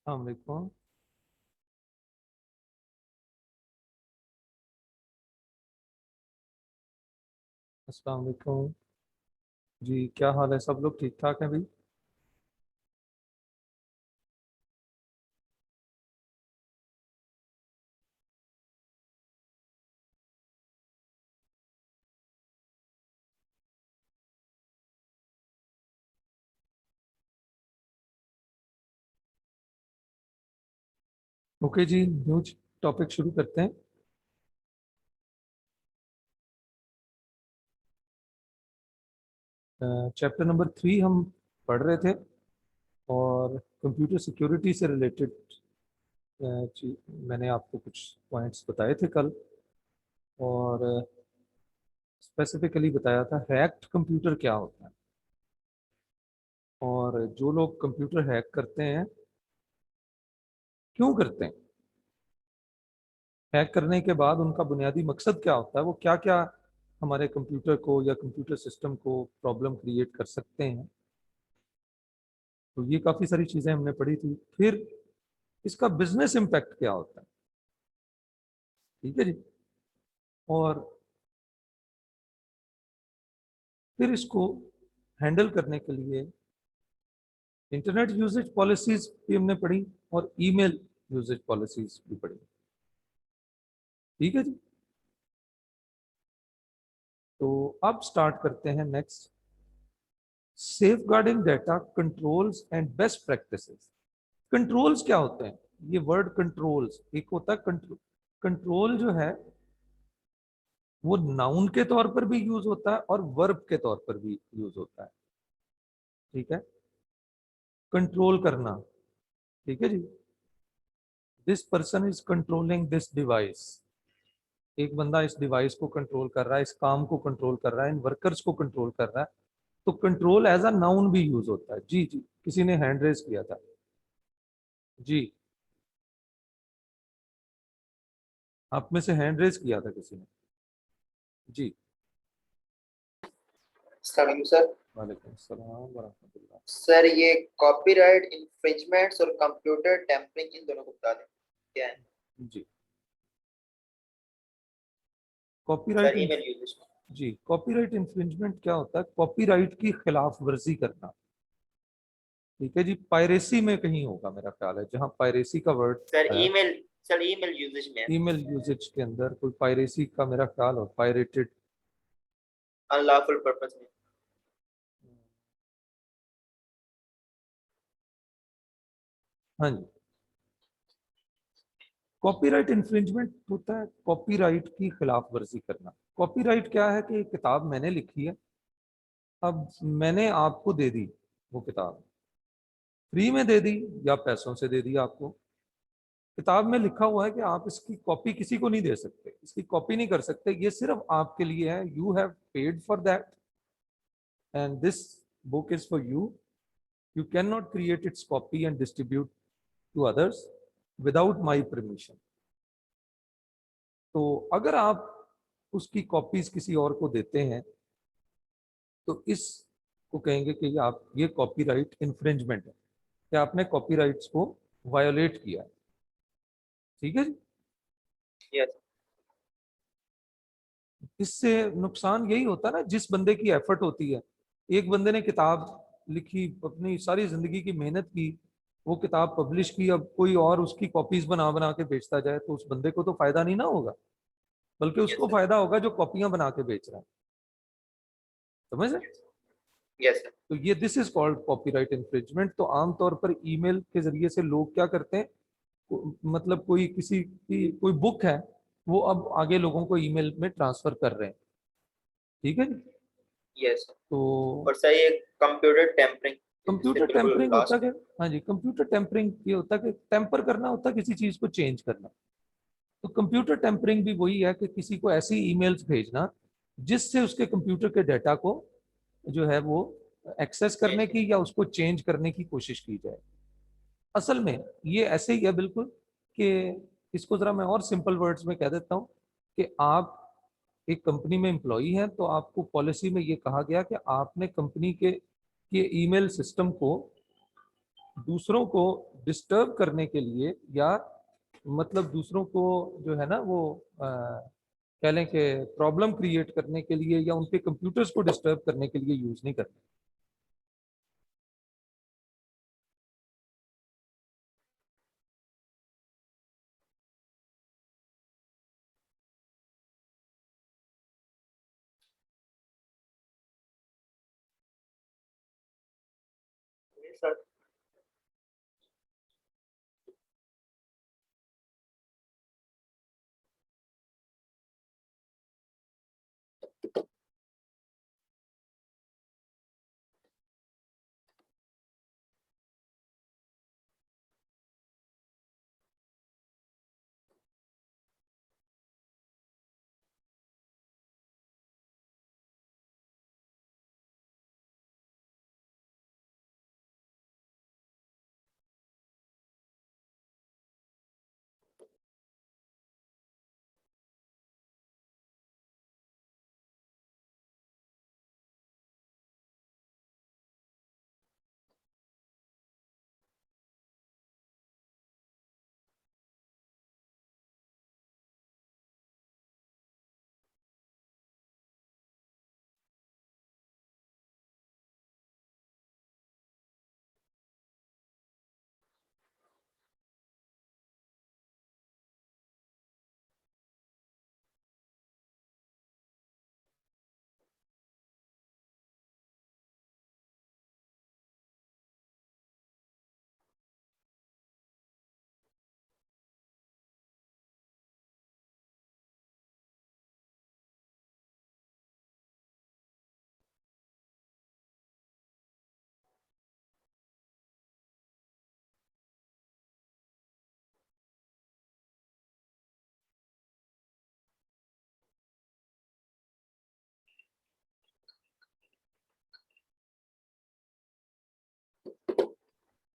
अस्सलाम वालेकुम। अस्सलाम वालेकुम। जी, क्या हाल है? सब लोग ठीक ठाक हैं भाई? ओके जी, न्यू टॉपिक शुरू करते हैं। चैप्टर नंबर 3 हम पढ़ रहे थे और कंप्यूटर सिक्योरिटी से रिलेटेड मैंने आपको कुछ पॉइंट्स बताए थे कल। और स्पेसिफिकली बताया था हैक्ड कंप्यूटर क्या होता है, और जो लोग कंप्यूटर हैक करते हैं क्यों करते हैं, हैक करने के बाद उनका बुनियादी मकसद क्या होता है, वो क्या क्या हमारे कंप्यूटर को या कंप्यूटर सिस्टम को प्रॉब्लम क्रिएट कर सकते हैं। तो ये काफ़ी सारी चीज़ें हमने पढ़ी थी। फिर इसका बिजनेस इम्पैक्ट क्या होता है, ठीक है जी। और फिर इसको हैंडल करने के लिए इंटरनेट यूजेज पॉलिसीज भी हमने पढ़ी और ईमेल यूजेज पॉलिसीज भी पढ़ी, ठीक है जी। तो अब स्टार्ट करते हैं next, safeguarding data controls and best practices. Controls क्या होते हैं? ये वर्ड कंट्रोल्स, एक होता है कंट्रोल। कंट्रोल जो है वो नाउन के तौर पर भी यूज होता है और वर्ब के तौर पर भी यूज होता है, ठीक है। कंट्रोल करना, ठीक है जी। This person is controlling this device. एक बंदा इस डिवाइस को कंट्रोल कर रहा है, इस काम को कंट्रोल कर रहा है, इन वर्कर्स को कंट्रोल कर रहा है। तो कंट्रोल एज अ नाउन भी यूज होता है। जी जी, किसी ने हैंड रेज किया था। जी, आप में से हैंड रेज किया था किसी ने? जी। अस्सलाम सर। वालेकुम सलाम वरहमतुल्लाह। सर ये कॉपीराइट इन्फ्रिंजमेंट्स और कंप्यूटर टेम्परिंग इन दोनों को बता दें क्या है। जी, सर कॉपीराइट। ईमेल यूजेस में। जी, कॉपीराइट इन्फ्रिंजमेंट क्या होता है? कॉपीराइट की खिलाफ वर्जी करना, ठीक है जी। पायरेसी में कहीं होगा मेरा ख्याल है, जहां पायरेसी का वर्ड सर है। ईमेल सर ईमेल यूजेस में ईमेल यूजेज के अंदर कोई पायरेसी का मेरा ख्याल हो, पायरेटेड। अनलॉफुल पर्पस में। हाँ जी, कॉपीराइट इन्फ्रिंजमेंट होता है कॉपीराइट की खिलाफ वर्जी करना। कॉपीराइट क्या है कि एक किताब मैंने लिखी है, अब मैंने आपको दे दी वो किताब, फ्री में दे दी या पैसों से दे दी आपको। किताब में लिखा हुआ है कि आप इसकी कॉपी किसी को नहीं दे सकते, इसकी कॉपी नहीं कर सकते, ये सिर्फ आपके लिए है। You have paid for that and this book is for you. You can not create its copy and distribute to others without my permission. तो अगर आप उसकी कॉपीज किसी और को देते हैं तो इसको कहेंगे कि आप ये कॉपीराइट इन्फ्रिंजमेंट है, कि आपने कॉपीराइट्स को वायोलेट किया है, ठीक है जी। यस। इससे नुकसान यही होता है ना, जिस बंदे की एफर्ट होती है, एक बंदे ने किताब लिखी, अपनी सारी जिंदगी की मेहनत की, वो किताब पब्लिश की, अब कोई और उसकी कॉपीज बना बना के बेचता जाए तो उस बंदे को तो फायदा नहीं ना होगा, बल्कि यस उसको सर। फायदा होगा जो कॉपियां बना के बेच रहा है। समझ रहे? Yes sir. तो ये this is called copyright infringement. तो आमतौर पर ईमेल के जरिए से लोग क्या करते हैं, मतलब कोई किसी की कोई बुक है, वो अब आगे लोगों को ईमेल में ट्रांसफर कर रहे हैं, ठीक है जी। Yes sir. तो और सर ये कंप्यूटर टेम्परिंग इससे कंप्यूटर बिल्कुल टेम्परिंग होता लास्ट है में। कि, हाँ जी, कंप्यूटर टेम्परिंग ये होता है कि टेम्पर करना होता है, किसी चीज को चेंज करना। तो कंप्यूटर टेम्परिंग भी वही है कि किसी को ऐसी ईमेल्स भेजना जिससे उसके कंप्यूटर के डाटा को जो है वो एक्सेस करने चेंज। की या उसको चेंज करने की कोशिश की जाए। असल में ये ऐसे ही है बिल्कुल, कि इसको जरा मैं और सिंपल वर्ड्स में कह देता हूँ कि आप एक कंपनी में एम्प्लॉई हैं, तो आपको पॉलिसी में ये कहा गया कि आपने कंपनी के ईमेल सिस्टम को दूसरों को डिस्टर्ब करने के लिए, या मतलब दूसरों को जो है ना वो कह लें कि प्रॉब्लम क्रिएट करने के लिए या उनके कंप्यूटर्स को डिस्टर्ब करने के लिए यूज नहीं करते। सर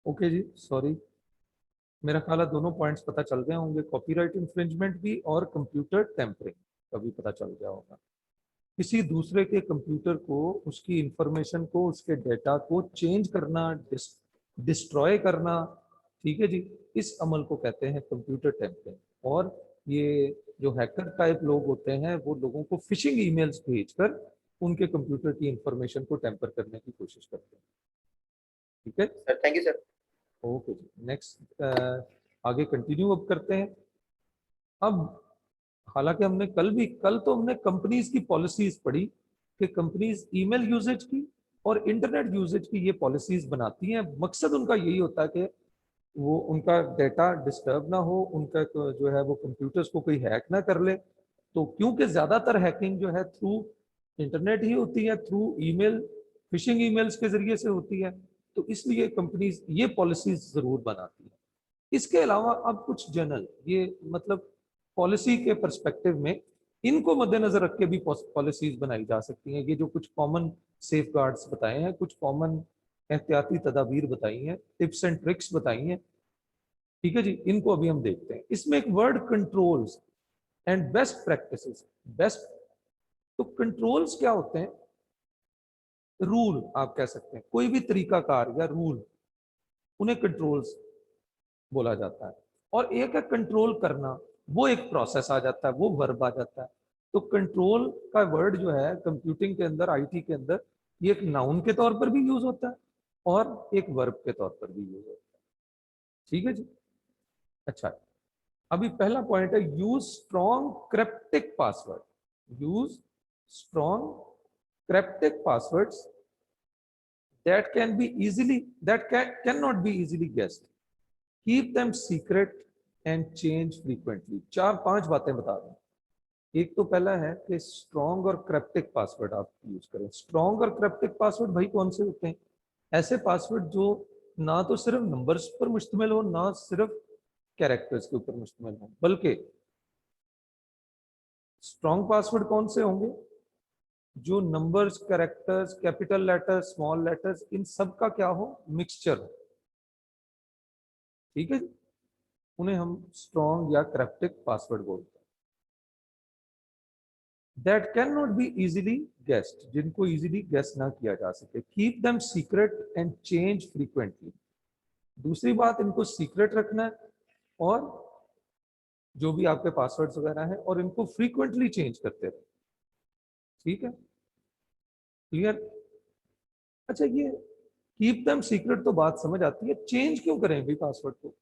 ओके जी, सॉरी, मेरा ख्याल है दोनों पॉइंट्स पता चल गए होंगे, कॉपीराइट इंफ्रिंजमेंट भी और कंप्यूटर टेम्परिंग का भी पता चल गया होगा। किसी दूसरे के कंप्यूटर को, उसकी इंफॉर्मेशन को, उसके डेटा को चेंज करना, डिस्ट्रॉय करना, ठीक है जी, इस अमल को कहते हैं कंप्यूटर टेम्परिंग। और ये जो हैकर टाइप लोग होते हैं वो लोगों को फिशिंग ईमेल्स भेजकर उनके कंप्यूटर की इंफॉर्मेशन को टेम्पर करने की कोशिश करते हैं। ठीक है, sir thank you sir. Okay जी, नेक्स्ट आगे कंटिन्यू अब करते हैं। अब हालांकि हमने कल तो हमने कंपनीज की पॉलिसीज पढ़ी कि कंपनीज ईमेल यूजेज की और इंटरनेट यूजेज की ये पॉलिसीज बनाती हैं। मकसद उनका यही होता है कि वो उनका डेटा डिस्टर्ब ना हो, उनका जो है वो कंप्यूटर्स को कोई हैक ना कर ले। तो क्योंकि ज्यादातर हैकिंग जो है थ्रू इंटरनेट ही होती है, थ्रू ईमेल, फिशिंग ईमेल्स के जरिए से होती है, तो इसलिए कंपनीज ये पॉलिसीज जरूर बनाती है। इसके अलावा अब कुछ जनरल ये मतलब पॉलिसी के पर्सपेक्टिव में इनको मद्देनजर रख के भी पॉलिसीज बनाई जा सकती हैं। ये जो कुछ कॉमन सेफ गार्ड्स बताए हैं, कुछ कॉमन एहतियाती तदाबीर बताई हैं, टिप्स एंड ट्रिक्स बताई हैं, ठीक है जी, इनको अभी हम देखते हैं। इसमें एक word controls and best practices. Best, तो कंट्रोल्स क्या होते हैं? रूल आप कह सकते हैं, कोई भी तरीकाकार या रूल, उन्हें कंट्रोल्स बोला जाता है। और एक है कंट्रोल करना, वो एक प्रोसेस आ जाता है, वो वर्ब आ जाता है। तो कंट्रोल का वर्ड जो है कंप्यूटिंग के अंदर, आईटी के अंदर, ये एक नाउन के तौर पर भी यूज होता है और एक वर्ब के तौर पर भी यूज होता है। ठीक है जी, अच्छा, अभी पहला पॉइंट है use strong cryptic password. Use strong cryptic passwords that can be easily cannot be easily guessed, keep them secret and change frequently। चार पांच बातें बता रहा हूं। एक तो पहला है कि स्ट्रॉन्ग और क्रिप्टिक पासवर्ड आप यूज करें। स्ट्रॉन्ग और क्रिप्टिक पासवर्ड भाई कौन से होते हैं? ऐसे पासवर्ड जो ना तो सिर्फ नंबर्स पर मुश्तमिल हो, ना सिर्फ कैरेक्टर्स के ऊपर मुश्तमिल हो, बल्कि स्ट्रॉन्ग पासवर्ड कौन से होंगे? जो numbers, characters, capital letters, small letters, इन सब का क्या हो, मिक्सचर हो। ठीक है, उन्हें हम स्ट्रॉन्ग या क्रिप्टिक पासवर्ड बोलते हैं। That can not be easily guessed, जिनको इजीली गेस ना किया जा सके। Keep them secret and change frequently, दूसरी बात, इनको सीक्रेट रखना है, और जो भी आपके पासवर्ड्स वगैरह हैं, और इनको फ्रीक्वेंटली चेंज करते रहे। ठीक है, क्लियर? अच्छा, ये कीप देम सीक्रेट तो बात समझ आती है, चेंज क्यों करें भी पासवर्ड को?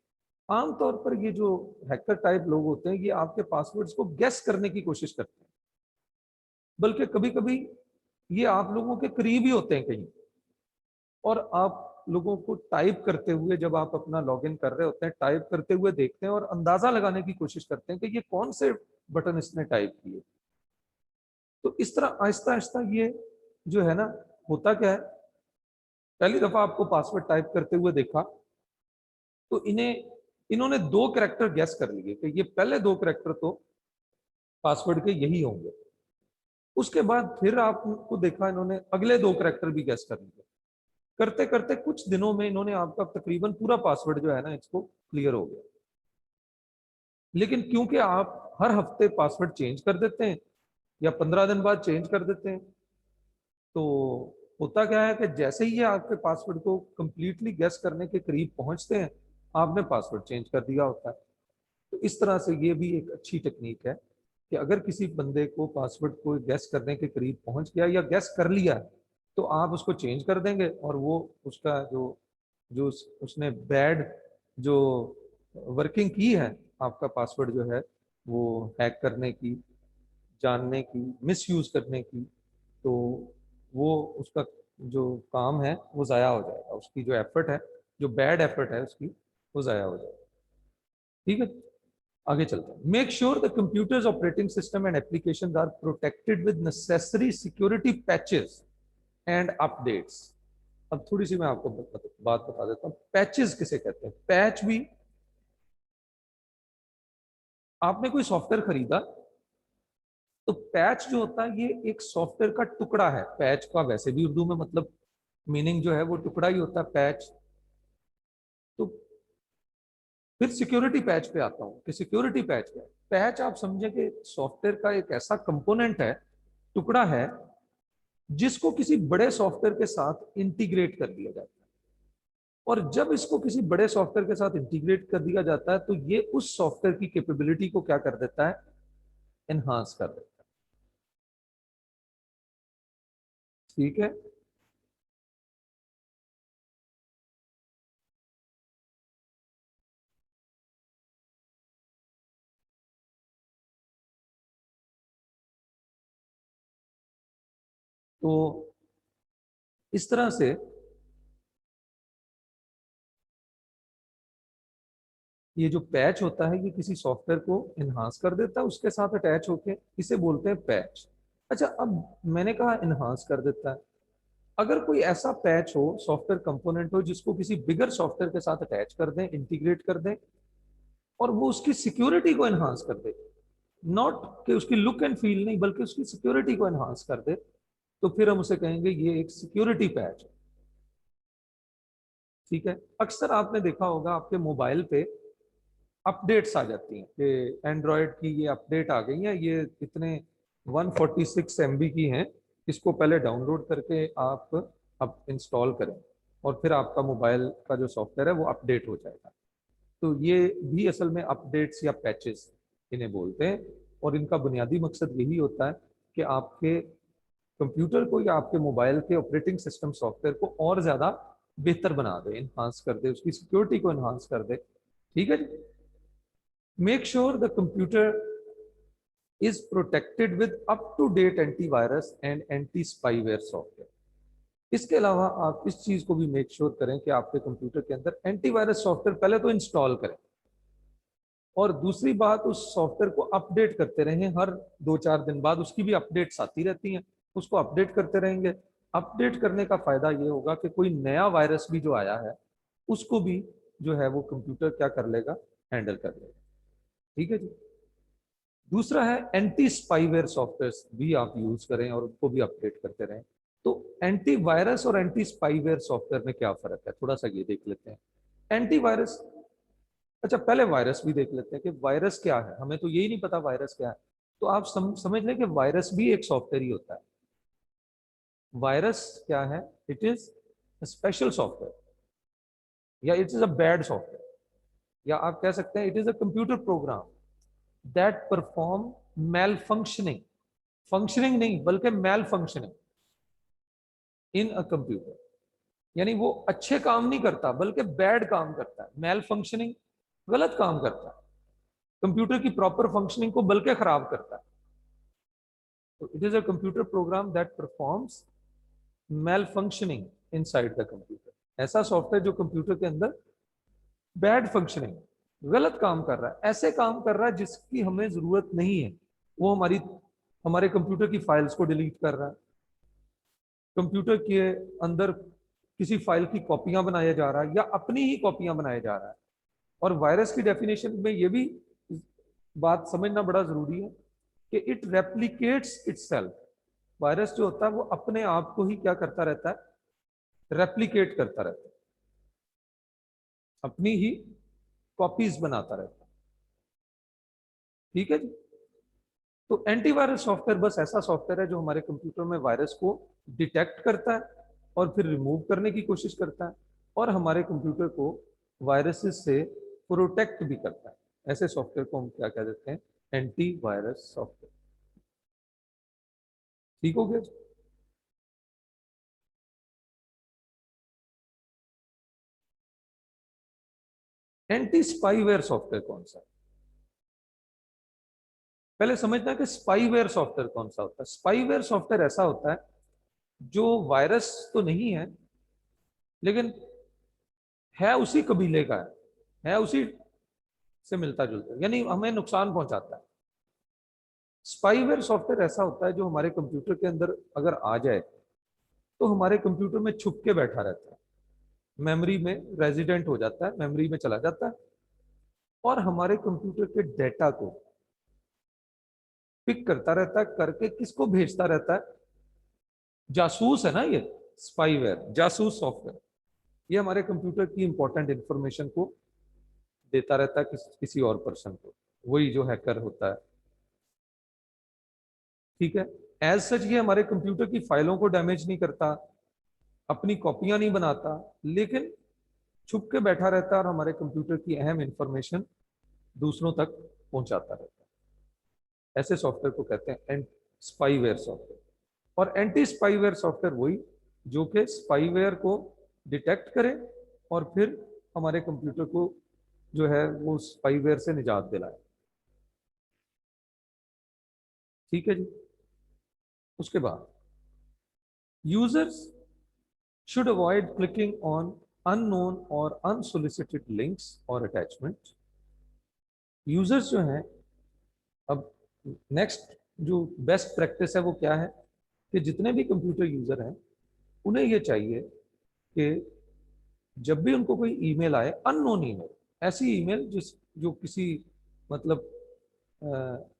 आमतौर पर ये जो हैकर टाइप लोग होते हैं, ये आपके पासवर्ड्स को गेस करने की कोशिश करते हैं, बल्कि कभी कभी ये आप लोगों के करीब ही होते हैं कहीं, और आप लोगों को टाइप करते हुए, जब आप अपना लॉगिन कर रहे होते हैं, टाइप करते हुए देखते हैं और अंदाजा लगाने की कोशिश करते हैं कि ये कौन से बटन इसने टाइप किए। तो इस तरह आहिस्ता आहिस्ता ये जो है ना, होता क्या है, पहली दफा आपको पासवर्ड टाइप करते हुए देखा तो इन्होंने दो कैरेक्टर गैस कर लिए कि ये पहले दो कैरेक्टर तो पासवर्ड के यही होंगे। उसके बाद फिर आपको देखा इन्होंने अगले दो कैरेक्टर भी गैस कर लिए। करते करते कुछ दिनों में इन्होंने आपका तकरीबन पूरा पासवर्ड जो है ना, इसको क्लियर हो गया। लेकिन क्योंकि आप हर हफ्ते पासवर्ड चेंज कर देते हैं या 15 दिन बाद चेंज कर देते हैं, तो होता क्या है कि जैसे ही ये आपके पासवर्ड को कंप्लीटली गैस करने के करीब पहुंचते हैं, आपने पासवर्ड चेंज कर दिया होता है। तो इस तरह से ये भी एक अच्छी टेक्निक है कि अगर किसी बंदे को पासवर्ड को गैस करने के करीब पहुंच गया या गैस कर लिया है, तो आप उसको चेंज कर देंगे, और वो उसका जो जो उसने बैड जो वर्किंग की है, आपका पासवर्ड जो है वो हैक करने की, जानने की, मिसयूज करने की, तो वो उसका जो काम है वो ज़ाया हो जाएगा, उसकी जो एफर्ट है, जो बैड एफर्ट है उसकी, वो ज़ाया हो जाएगा। ठीक है, आगे चलते हैं। Make sure the computers operating system and applications are protected with necessary security patches and updates. अब थोड़ी सी मैं आपको बात बता देता हूँ, पैचेस किसे कहते हैं। पैच भी, आपने कोई सॉफ्टवेयर खरीदा, तो पैच जो होता है ये एक सॉफ्टवेयर का टुकड़ा है। पैच का वैसे भी उर्दू में मतलब मीनिंग जो है वो टुकड़ा ही होता है, पैच। तो फिर सिक्योरिटी पैच पे आता हूं कि सिक्योरिटी पैच क्या है। पैच आप समझे कि सॉफ्टवेयर का एक ऐसा कंपोनेंट है, टुकड़ा है, जिसको किसी बड़े सॉफ्टवेयर के साथ इंटीग्रेट कर दिया जाता है। और जब इसको किसी बड़े सॉफ्टवेयर के साथ इंटीग्रेट कर दिया जाता है, तो ये उस सॉफ्टवेयर की कैपेबिलिटी को क्या कर देता है, एनहांस कर देता है। ठीक है, तो इस तरह से ये जो पैच होता है, ये किसी सॉफ्टवेयर को इन्हांस कर देता है, उसके साथ अटैच होके, इसे बोलते हैं पैच। अच्छा, अब मैंने कहा इन्हांस कर देता है, अगर कोई ऐसा पैच हो, सॉफ्टवेयर कंपोनेंट हो, जिसको किसी बिगर सॉफ्टवेयर के साथ अटैच कर दें, इंटीग्रेट कर दें, और वो उसकी सिक्योरिटी को एनहांस कर दे, नॉट कि उसकी लुक एंड फील नहीं, बल्कि उसकी सिक्योरिटी को एनहांस कर दे, तो फिर हम उसे कहेंगे ये एक सिक्योरिटी पैच है। ठीक है, अक्सर आपने देखा होगा आपके मोबाइल पे अपडेट्स आ जाती हैं कि एंड्रॉयड की ये अपडेट आ गई है, ये इतने 146 MB की हैं, इसको पहले डाउनलोड करके आप अब इंस्टॉल करें, और फिर आपका मोबाइल का जो सॉफ्टवेयर है वो अपडेट हो जाएगा। तो ये भी असल में अपडेट्स या पैचेस इन्हें बोलते हैं, और इनका बुनियादी मकसद यही होता है कि आपके कंप्यूटर को या आपके मोबाइल के ऑपरेटिंग सिस्टम सॉफ्टवेयर को और ज़्यादा बेहतर बना दे, इन्हांस कर दे, उसकी सिक्योरिटी को इन्हांस कर दे। ठीक है जी। Make sure the computer is protected with up to date antivirus and anti spyware software. इसके अलावा आप इस चीज को भी मेक श्योर करें कि आपके कंप्यूटर के अंदर एंटीवायरस सॉफ्टवेयर पहले तो इंस्टॉल करें, और दूसरी बात, उस सॉफ्टवेयर को अपडेट करते रहें। हर 2-4 दिन बाद उसकी भी अपडेट्स आती रहती हैं, उसको अपडेट करते रहेंगे। अपडेट करने का फायदा ये होगा कि कोई नया वायरस भी जो आया है, उसको भी जो है वो कंप्यूटर क्या कर लेगा, हैंडल कर लेगा। ठीक है जी। दूसरा है एंटी स्पाईवेयर सॉफ्टवेयर भी आप यूज करें और उनको भी अपडेट करते रहें। तो एंटीवायरस और एंटी स्पाईवेयर सॉफ्टवेयर में क्या फर्क है, थोड़ा सा ये देख लेते हैं। एंटीवायरस, अच्छा पहले वायरस भी देख लेते हैं कि वायरस क्या है, हमें तो यही नहीं पता वायरस क्या है। तो आप समझ लें कि वायरस भी एक सॉफ्टवेयर ही होता है। वायरस क्या है, इट इज स्पेशल सॉफ्टवेयर। या it is a bad software, या आप कह सकते हैं it is a computer program that perform malfunctioning, functioning नहीं बल्कि malfunctioning in a computer, यानी वो अच्छे काम नहीं करता बल्कि बैड काम करता है, मेल फंक्शनिंग गलत काम करता है, कंप्यूटर की प्रॉपर फंक्शनिंग को बल्कि खराब करता है। तो it is a computer program that performs malfunctioning inside the computer, ऐसा सॉफ्टवेयर जो कंप्यूटर के अंदर बैड फंक्शनिंग गलत काम कर रहा है, ऐसे काम कर रहा है जिसकी हमें जरूरत नहीं है। वो हमारे कंप्यूटर की फाइल्स को डिलीट कर रहा है, कंप्यूटर के अंदर किसी फाइल की कॉपियां बनाया जा रहा है या अपनी ही कॉपियां बनाया जा रहा है। और वायरस की डेफिनेशन में ये भी बात समझना बड़ा जरूरी है कि इट रेप्लिकेट्स इटसेल्फ, वायरस जो होता है वो अपने आप को ही क्या करता रहता है, रेप्लिकेट करता रहता है, अपनी ही कॉपीज बनाता रहता है। ठीक है जी। तो एंटीवायरस सॉफ्टवेयर बस ऐसा सॉफ्टवेयर है जो हमारे कंप्यूटर में वायरस को डिटेक्ट करता है और फिर रिमूव करने की कोशिश करता है और हमारे कंप्यूटर को वायरसेस से प्रोटेक्ट भी करता है। ऐसे सॉफ्टवेयर को हम क्या कह देते हैं, एंटीवायरस सॉफ्टवेयर। ठीक हो गया। एंटी स्पाईवेयर सॉफ्टवेयर कौन सा है, पहले समझना है कि स्पाईवेयर सॉफ्टवेयर कौन सा होता है। स्पाईवेयर सॉफ्टवेयर ऐसा होता है जो वायरस तो नहीं है लेकिन है उसी कबीले का है उसी से मिलता जुलता है, यानी हमें नुकसान पहुंचाता है। स्पाईवेयर सॉफ्टवेयर ऐसा होता है जो हमारे कंप्यूटर के अंदर अगर आ जाए तो हमारे कंप्यूटर में छुप के बैठा रहता है, मेमोरी में रेजिडेंट हो जाता है, मेमोरी में चला जाता है और हमारे कंप्यूटर के डेटा को पिक करता रहता है, करके किसको भेजता रहता है, जासूस है ना ये स्पाईवेयर, जासूस सॉफ्टवेयर। ये हमारे कंप्यूटर की इंपॉर्टेंट इंफॉर्मेशन को देता रहता है किसी और पर्सन को, वही जो हैकर होता है। ठीक है। एज सच ये हमारे कंप्यूटर की फाइलों को डैमेज नहीं करता, अपनी कॉपियां नहीं बनाता, लेकिन छुप के बैठा रहता है और हमारे कंप्यूटर की अहम इंफॉर्मेशन दूसरों तक पहुंचाता रहता है। ऐसे सॉफ्टवेयर को कहते हैं स्पाईवेयर सॉफ्टवेयर। और एंटी स्पाईवेयर सॉफ्टवेयर वही जो कि स्पाईवेयर को डिटेक्ट करे और फिर हमारे कंप्यूटर को जो है वो स्पाईवेयर से निजात दिलाए। ठीक है जी। उसके बाद users should avoid clicking on unknown or unsolicited links or attachments। Users जो हैं, अब नेक्स्ट जो बेस्ट प्रैक्टिस है वो क्या है कि जितने भी कंप्यूटर यूजर हैं उन्हें ये चाहिए कि जब भी उनको कोई ईमेल आए, अननोन ईमेल, ऐसी ईमेल जो किसी मतलब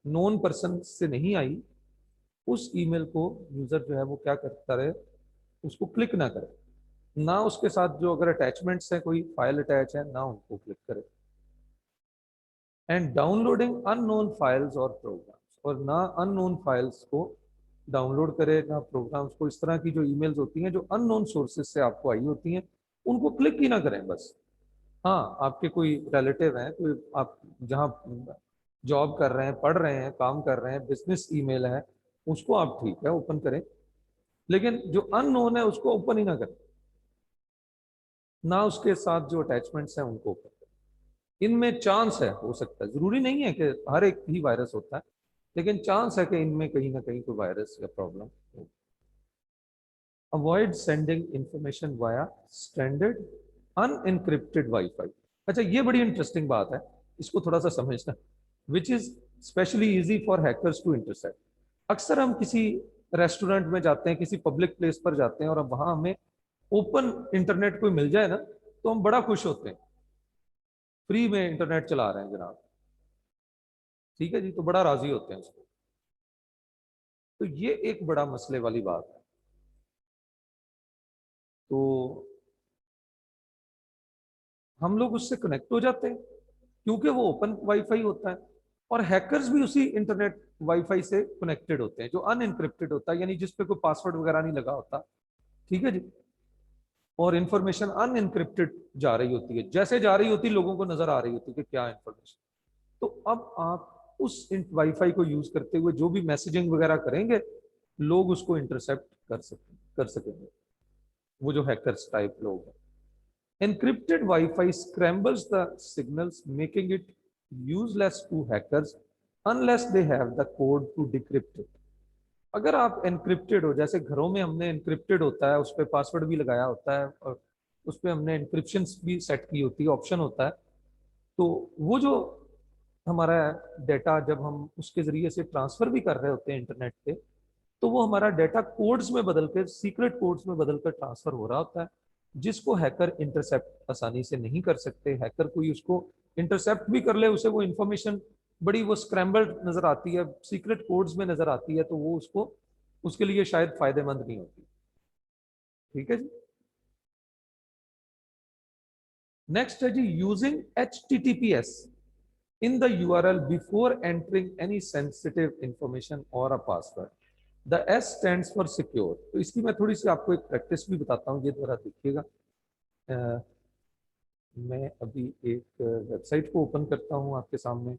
नोन पर्सन से नहीं आई, उस ईमेल को यूजर जो है वो क्या करता रहे, उसको क्लिक ना करे, ना उसके साथ जो अगर अटैचमेंट्स है, कोई फाइल अटैच है, ना उनको क्लिक करे। एंड डाउनलोडिंग अननोन फाइल्स और प्रोग्राम्स, और ना अननोन फाइल्स को डाउनलोड करे, ना प्रोग्राम्स को। इस तरह की जो ईमेल्स होती हैं जो अननोन सोर्सेज से आपको आई होती हैं, उनको क्लिक ही ना करें बस। हाँ, आपके कोई रिलेटिव हैं, कोई आप जहाँ जॉब कर रहे हैं, पढ़ रहे हैं, काम कर रहे हैं, बिजनेस ईमेल है, उसको आप ठीक है ओपन करें, लेकिन जो अननोन है उसको ओपन ही ना करें, ना उसके साथ जो अटैचमेंट्स हैं उनको ओपन करें। इनमें चांस है, हो सकता है, जरूरी नहीं है कि हर एक ही वायरस होता है, लेकिन चांस है कि इनमें कहीं ना कहीं कोई वायरस या प्रॉब्लम हो। Avoid sending information via standard unencrypted wifi. अच्छा, ये बड़ी इंटरेस्टिंग बात है, इसको थोड़ा सा समझना, which is specially easy for hackers to intercept. अक्सर हम किसी रेस्टोरेंट में जाते हैं, किसी पब्लिक प्लेस पर जाते हैं और अब वहां हमें ओपन इंटरनेट कोई मिल जाए ना, तो हम बड़ा खुश होते हैं, फ्री में इंटरनेट चला रहे हैं जनाब। ठीक है जी, तो बड़ा राजी होते हैं उसको। तो ये एक बड़ा मसले वाली बात है। तो हम लोग उससे कनेक्ट हो जाते हैं क्योंकि वो ओपन वाईफाई होता है, और हैकर्स भी उसी इंटरनेट वाईफाई से कनेक्टेड होते हैं जो अनएनक्रिप्टेड होता है, यानी जिस पे कोई पासवर्ड वगैरह नहीं लगा होता। ठीक है जी। और इंफॉर्मेशन अनएनक्रिप्टेड जा रही होती है, जैसे जा रही होती है लोगों को नजर आ रही होती है कि क्या इंफॉर्मेशन। तो अब आप उस वाईफाई को यूज करते हुए जो भी मैसेजिंग वगैरह करेंगे, लोग उसको इंटरसेप्ट कर सकेंगे, वो जो हैकर्स टाइप लोग हैं। Encrypted Wi-Fi scrambles the signals, making it useless to hackers unless they have the code to decrypt it. अगर आप encrypted हो, जैसे घरों में हमने encrypted होता है, उस पर पासवर्ड भी लगाया होता है और उस पर हमने encryption भी सेट की होती है, ऑप्शन होता है, तो वो जो हमारा डेटा जब हम उसके जरिए से ट्रांसफर भी कर रहे होते हैं इंटरनेट पे, तो वो हमारा डेटा कोड्स में बदल कर, सीक्रेट कोड्स में बदल कर ट्रांसफर हो रहा होता है, जिसको हैकर इंटरसेप्ट आसानी से नहीं कर सकते। हैकर कोई उसको इंटरसेप्ट भी कर ले, उसे वो इंफॉर्मेशन बड़ी वो स्क्रैम्बल्ड नजर आती है, सीक्रेट कोड्स में नजर आती है, तो वो उसको उसके लिए शायद फायदेमंद नहीं होती। ठीक है जी। नेक्स्ट है जी, using HTTPS in the URL before entering any sensitive information or a password. The S stands for secure। तो इसकी मैं थोड़ी सी आपको एक प्रैक्टिस भी बताता हूँ, ये जरा देखिएगा। मैं अभी एक वेबसाइट को ओपन करता हूँ आपके सामने।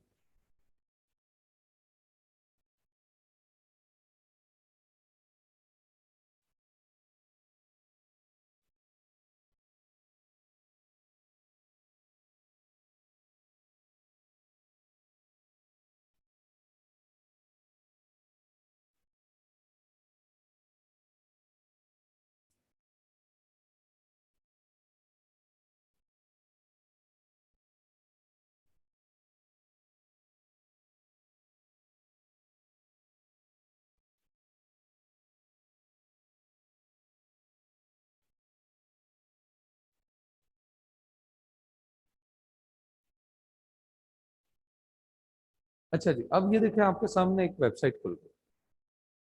अच्छा जी, अब ये देखें आपके सामने एक वेबसाइट खुल गई।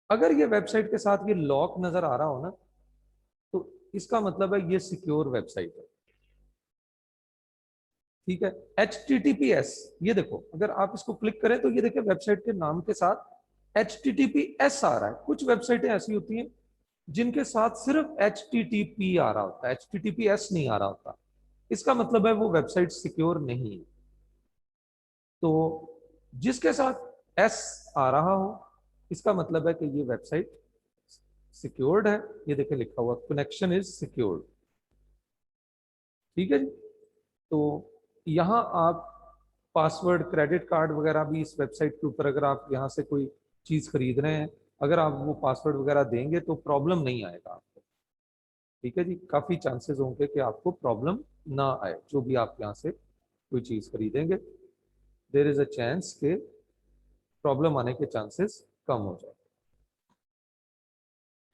अगर ये वेबसाइट के साथ ये लॉक नजर आ रहा हो ना, तो इसका मतलब है ये सिक्योर वेबसाइट है। ठीक है। HTTPS, ये देखो, अगर आप इसको क्लिक करें तो ये देखिए वेबसाइट के नाम के साथ HTTPS आ रहा है। कुछ वेबसाइटें ऐसी होती हैं जिनके साथ सिर्फ HTTP आ रहा होता है, HTTPS नहीं आ रहा होता। इसका मतलब है वो वेबसाइट सिक्योर नहीं है। तो जिसके साथ S आ रहा हो, इसका मतलब है कि ये वेबसाइट सिक्योर्ड है। ये देखिए लिखा हुआ कनेक्शन इज सिक्योर्ड। ठीक है जी। तो यहाँ आप पासवर्ड, क्रेडिट कार्ड वगैरह भी इस वेबसाइट के ऊपर, अगर आप यहाँ से कोई चीज खरीद रहे हैं, अगर आप वो पासवर्ड वगैरह देंगे तो प्रॉब्लम नहीं आएगा आपको। ठीक है जी, काफी चांसेस होंगे कि आपको प्रॉब्लम ना आए। जो भी आप यहाँ से कोई चीज खरीदेंगे, देर इज अ चांस के प्रॉब्लम आने के चांसेस कम हो जाए।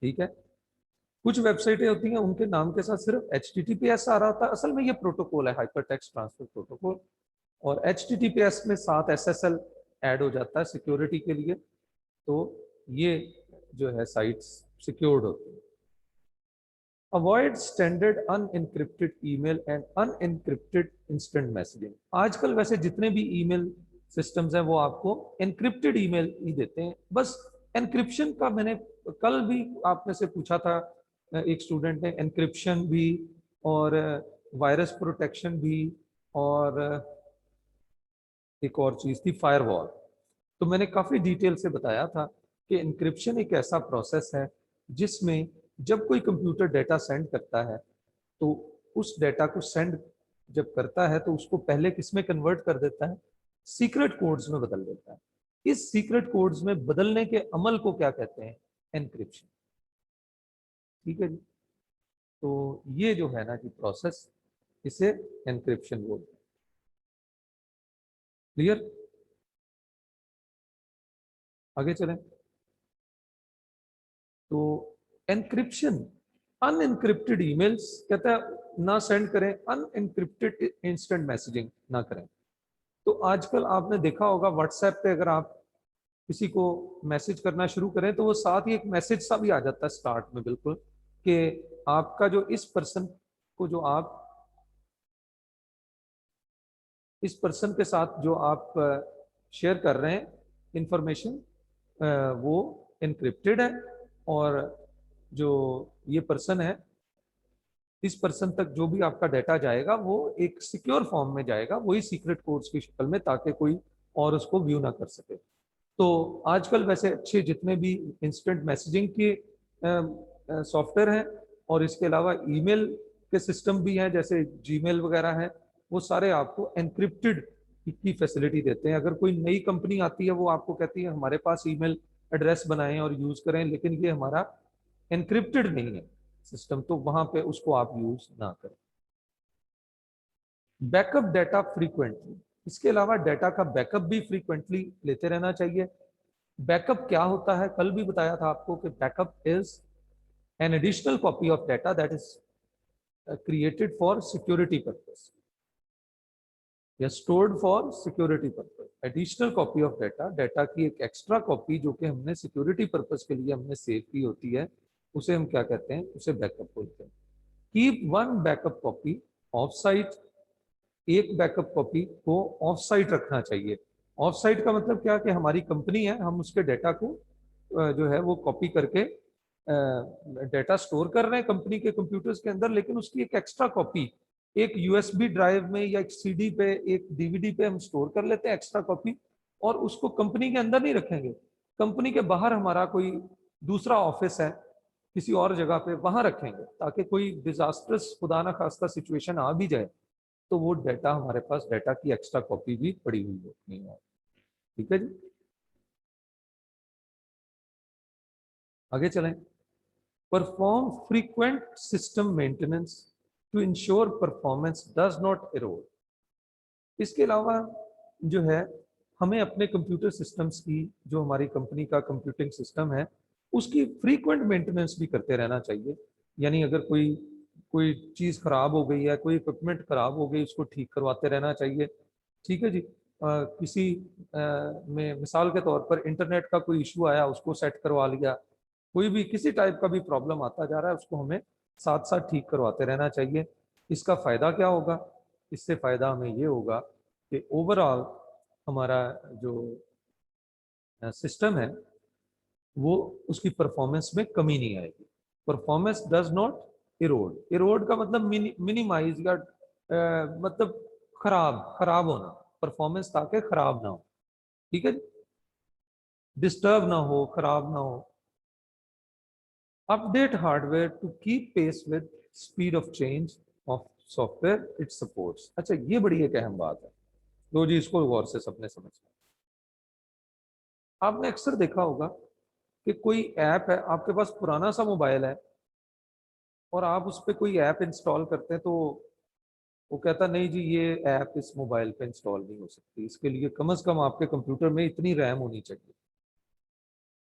ठीक है। कुछ वेबसाइटें होती हैं उनके नाम के साथ सिर्फ HTTPS आ रहा होता है, असल में ये प्रोटोकॉल है, हाइपर टेक्स्ट ट्रांसफर प्रोटोकॉल। और HTTPS में साथ SSL ऐड हो जाता है सिक्योरिटी के लिए, तो ये जो है साइट्स सिक्योर्ड होती है। Avoid standard unencrypted email and unencrypted instant messaging. आजकल वैसे जितने भी ईमेल सिस्टम्स हैं वो आपको एनक्रिप्टेड ईमेल ही देते हैं। बस एनक्रिप्शन का मैंने कल भी आप में से पूछा था, एक स्टूडेंट ने, एनक्रिप्शन भी और वायरस प्रोटेक्शन भी और एक और चीज थी फायरवॉल। तो मैंने काफी डिटेल से बताया था कि एन्क्रिप्शन एक ऐसा प्रोसेस है जिसमें जब कोई कंप्यूटर डेटा सेंड करता है, तो उस डेटा को सेंड जब करता है तो उसको पहले किसमें कन्वर्ट कर देता है, सीक्रेट कोड्स में बदल देता है। इस सीक्रेट कोड्स में बदलने के अमल को क्या कहते हैं, एन्क्रिप्शन। ठीक है जी। तो ये जो है ना कि प्रोसेस, इसे एन्क्रिप्शन बोलते हैं। क्लियर, आगे चलें। तो एनक्रिप्शन, अनएनक्रिप्टेड ईमेल्स कहता है ना सेंड करें, अनएनक्रिप्टेड इंस्टेंट मैसेजिंग ना करें। तो आजकल आपने देखा होगा व्हाट्सएप पे अगर आप किसी को मैसेज करना शुरू करें तो वो साथ ही एक मैसेज सा भी आ जाता है स्टार्ट में, बिल्कुल, कि आपका जो इस पर्सन को, जो आप इस पर्सन के साथ जो आप शेयर कर रहे हैं इंफॉर्मेशन, वो इनक्रिप्टेड है, और जो ये पर्सन है इस पर्सन तक जो भी आपका डाटा जाएगा वो एक सिक्योर फॉर्म में जाएगा, वही सीक्रेट कोड्स की शक्ल में, ताकि कोई और उसको व्यू ना कर सके। तो आजकल वैसे अच्छे जितने भी इंस्टेंट मैसेजिंग के सॉफ्टवेयर हैं और इसके अलावा ईमेल के सिस्टम भी हैं, जैसे जीमेल वगैरह हैं, वो सारे आपको एनक्रिप्टेड की फैसिलिटी देते हैं। अगर कोई नई कंपनी आती है वो आपको कहती है हमारे पास ईमेल एड्रेस बनाएं और यूज करें, लेकिन ये हमारा एनक्रिप्टेड नहीं है सिस्टम, तो वहां पे उसको आप यूज ना करें। बैकअप डाटा फ्रीक्वेंटली, इसके अलावा डाटा का बैकअप भी फ्रीक्वेंटली लेते रहना चाहिए। बैकअप क्या होता है, कल भी बताया था आपको कि backup is an additional copy of data that is created for security purpose या stored for security purpose. Additional copy of data, data की एक एक्स्ट्रा कॉपी जो कि हमने सिक्योरिटी पर्पस के लिए हमने सेव की होती है, उसे हम क्या कहते हैं, उसे बैकअप बोलते हैं। Keep one backup copy of site, एक बैकअप कॉपी को ऑफ साइट रखना चाहिए। ऑफ साइट का मतलब क्या, कि हमारी कंपनी है, हम उसके डाटा को जो है वो कॉपी करके डाटा स्टोर कर रहे हैं कंपनी के कंप्यूटर्स के अंदर, लेकिन उसकी एक एक्स्ट्रा कॉपी एक यूएसबी ड्राइव में या एक सीडी पे, एक डीवीडी पे हम स्टोर कर लेते हैं एक्स्ट्रा कॉपी, और उसको कंपनी के अंदर नहीं रखेंगे, कंपनी के बाहर हमारा कोई दूसरा ऑफिस है किसी और जगह पे, वहां रखेंगे, ताकि कोई डिजास्टर्स खुदा ना खास्ता सिचुएशन आ भी जाए तो वो डाटा हमारे पास, डाटा की एक्स्ट्रा कॉपी भी पड़ी हुई होती है। ठीक है जी, आगे चलें। Perform frequent system maintenance to ensure performance does not erode. इसके अलावा जो है हमें अपने कंप्यूटर सिस्टम्स की, जो हमारी कंपनी का कंप्यूटिंग सिस्टम है, उसकी फ्रीक्वेंट मेंटेनेंस भी करते रहना चाहिए। यानी अगर कोई कोई चीज़ खराब हो गई है, कोई इक्विपमेंट खराब हो गई, उसको ठीक करवाते रहना चाहिए। ठीक है जी। किसी में मिसाल के तौर पर इंटरनेट का कोई इशू आया, उसको सेट करवा लिया, कोई भी किसी टाइप का भी प्रॉब्लम आता जा रहा है, उसको हमें साथ साथ ठीक करवाते रहना चाहिए। इसका फ़ायदा क्या होगा, इससे फ़ायदा हमें ये होगा कि ओवरऑल हमारा जो सिस्टम है वो, उसकी परफॉर्मेंस में कमी नहीं आएगी। Performance does not Erode, Erode का मतलब मिनिमाइज या मतलब खराब खराब होना, परफॉर्मेंस ताकि खराब ना हो। ठीक है, डिस्टर्ब ना हो, खराब ना हो। Update hardware to keep pace with speed of change of software it supports. अच्छा, ये बड़ी एक अहम बात है, तो जी इसको गौर से सबने समझना। आपने अक्सर देखा होगा कि कोई ऐप है, आपके पास पुराना सा मोबाइल है और आप उस पर कोई ऐप इंस्टॉल करते हैं, तो वो कहता नहीं जी ये ऐप इस मोबाइल पे इंस्टॉल नहीं हो सकती, इसके लिए कम से कम आपके कंप्यूटर में इतनी रैम होनी चाहिए,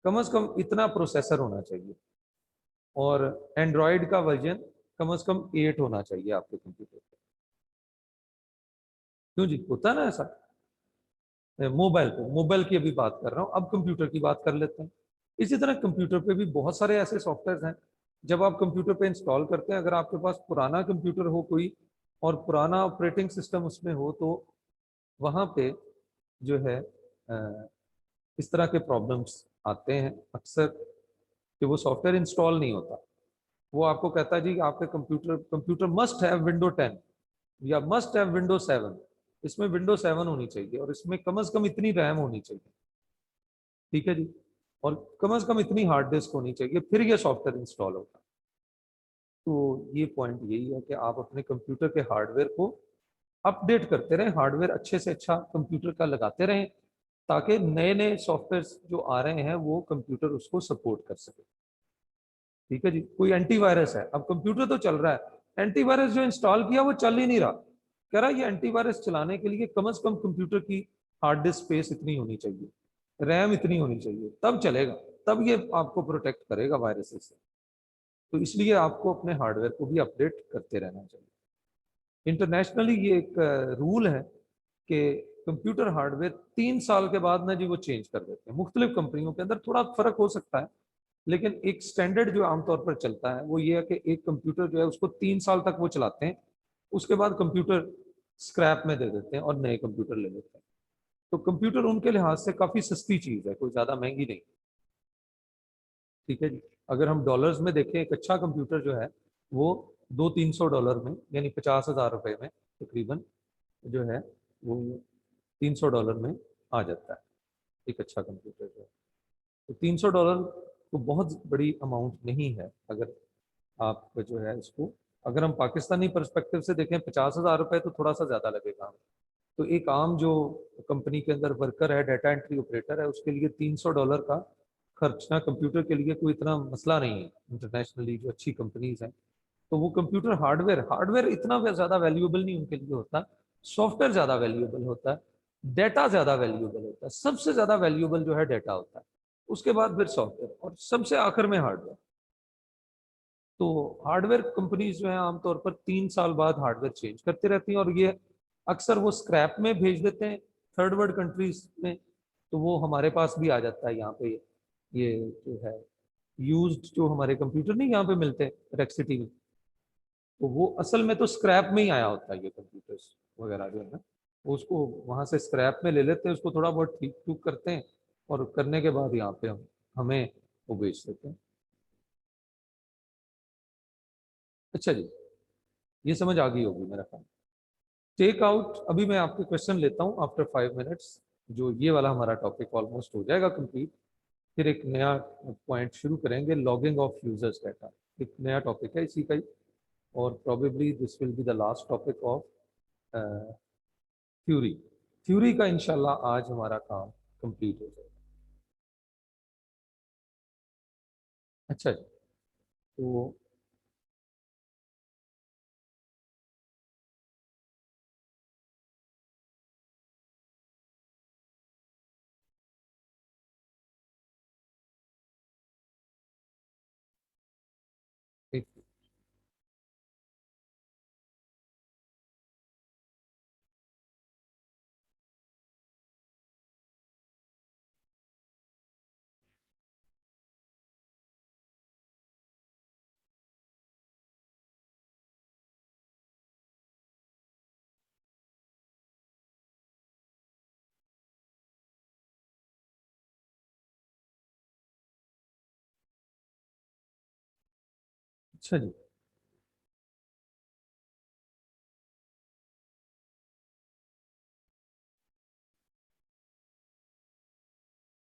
कम से कम इतना प्रोसेसर होना चाहिए, और एंड्रॉयड का वर्जन कम से कम 8 होना चाहिए आपके कंप्यूटर पे। क्यों जी, होता ना ऐसा। मोबाइल पे, मोबाइल की अभी बात कर रहा हूँ, अब कंप्यूटर की बात कर लेते हैं। इसी तरह कंप्यूटर पे भी बहुत सारे ऐसे सॉफ्टवेयर हैं, जब आप कंप्यूटर पे इंस्टॉल करते हैं, अगर आपके पास पुराना कंप्यूटर हो कोई और पुराना ऑपरेटिंग सिस्टम उसमें हो, तो वहाँ पे जो है इस तरह के प्रॉब्लम्स आते हैं अक्सर, कि वो सॉफ्टवेयर इंस्टॉल नहीं होता। वो आपको कहता है जी आपके computer computer must have window 10 या मस्ट हैव विंडो 7, इसमें विंडो 7 होनी चाहिए और इसमें कम से कम इतनी रैम होनी चाहिए। ठीक है जी, और कम से कम इतनी हार्ड डिस्क होनी चाहिए, फिर ये सॉफ्टवेयर इंस्टॉल होगा। तो ये पॉइंट यही है कि आप अपने कंप्यूटर के हार्डवेयर को अपडेट करते रहें, हार्डवेयर अच्छे से अच्छा कंप्यूटर का लगाते रहें, ताकि नए नए सॉफ्टवेयर जो आ रहे हैं वो कंप्यूटर उसको सपोर्ट कर सके। ठीक है जी, कोई एंटीवायरस है, अब कंप्यूटर तो चल रहा है, एंटीवायरस जो इंस्टॉल किया वो चल ही नहीं रहा, कह रहा है ये एंटीवायरस चलाने के लिए कम से कम कंप्यूटर की हार्ड डिस्क स्पेस इतनी होनी चाहिए, रैम इतनी होनी चाहिए, तब चलेगा, तब ये आपको प्रोटेक्ट करेगा वायरसेस से। तो इसलिए आपको अपने हार्डवेयर को भी अपडेट करते रहना चाहिए। इंटरनेशनली ये एक रूल है कि कंप्यूटर हार्डवेयर 3 साल के बाद ना जी वो चेंज कर देते हैं। मुख्तलिफ कंपनियों के अंदर थोड़ा फर्क हो सकता है, लेकिन एक स्टैंडर्ड जो आमतौर पर चलता है वो ये है कि एक कंप्यूटर जो है उसको 3 साल तक वो चलाते हैं, उसके बाद कंप्यूटर स्क्रैप में दे देते हैं और नए कंप्यूटर ले लेते हैं। तो कंप्यूटर उनके लिहाज से काफ़ी सस्ती चीज़ है, कोई ज़्यादा महंगी नहीं। ठीक है जी, अगर हम डॉलर्स में देखें, एक अच्छा कंप्यूटर जो है वो $200-300 में, यानी $50,000 में तकरीबन जो है वो $300 में आ जाता है एक अच्छा कंप्यूटर जो है। तो $300 तो बहुत बड़ी अमाउंट नहीं है। अगर आप जो है इसको, अगर हम पाकिस्तानी पर्सपेक्टिव से देखें, $50,000 तो थोड़ा सा ज़्यादा लगेगा। तो एक आम जो कंपनी के अंदर वर्कर है, डाटा एंट्री ऑपरेटर है, उसके लिए $300 का खर्चना कंप्यूटर के लिए कोई इतना मसला नहीं है। इंटरनेशनली जो अच्छी कंपनीज हैं, तो वो कंप्यूटर हार्डवेयर हार्डवेयर इतना ज़्यादा वैल्यूएबल नहीं उनके लिए होता, सॉफ्टवेयर ज़्यादा वैल्यूएबल होता है, डाटा ज़्यादा वैल्यूएबल होता है। सबसे ज़्यादा वैल्यूएबल जो है डाटा होता है, उसके बाद फिर सॉफ्टवेयर, और सबसे आखिर में हार्डवेयर। तो हार्डवेयर कंपनीज जो है आमतौर पर 3 साल बाद हार्डवेयर चेंज करते रहती हैं, और ये अक्सर वो स्क्रैप में भेज देते हैं थर्ड वर्ल्ड कंट्रीज में। तो वो हमारे पास भी आ जाता है यहाँ पे, ये जो है यूज्ड जो हमारे कंप्यूटर नहीं यहाँ पे मिलते रेक्सिटी में, तो वो असल में तो स्क्रैप में ही आया होता है ये कंप्यूटर्स वगैरह जो है ना। वो उसको वहां से स्क्रैप में ले लेते हैं, उसको थोड़ा बहुत ठीक ठीक करते हैं, और करने के बाद यहाँ पे हम हमें वो बेच देते हैं। अच्छा जी, ये समझ आ गई होगी मेरा ख्याल। टेक आउट, अभी मैं आपके क्वेश्चन लेता हूँ आफ्टर 5 मिनट्स, जो ये वाला हमारा टॉपिक ऑलमोस्ट हो जाएगा कंप्लीट। फिर एक नया पॉइंट शुरू करेंगे, लॉगिंग ऑफ यूजर्स डाटा। एक नया टॉपिक है इसी का ही, और probably this will be the last topic of theory. Theory का इंशाल्लाह आज हमारा काम कंप्लीट हो जाएगा। अच्छा जी, तो एक, अच्छा जी,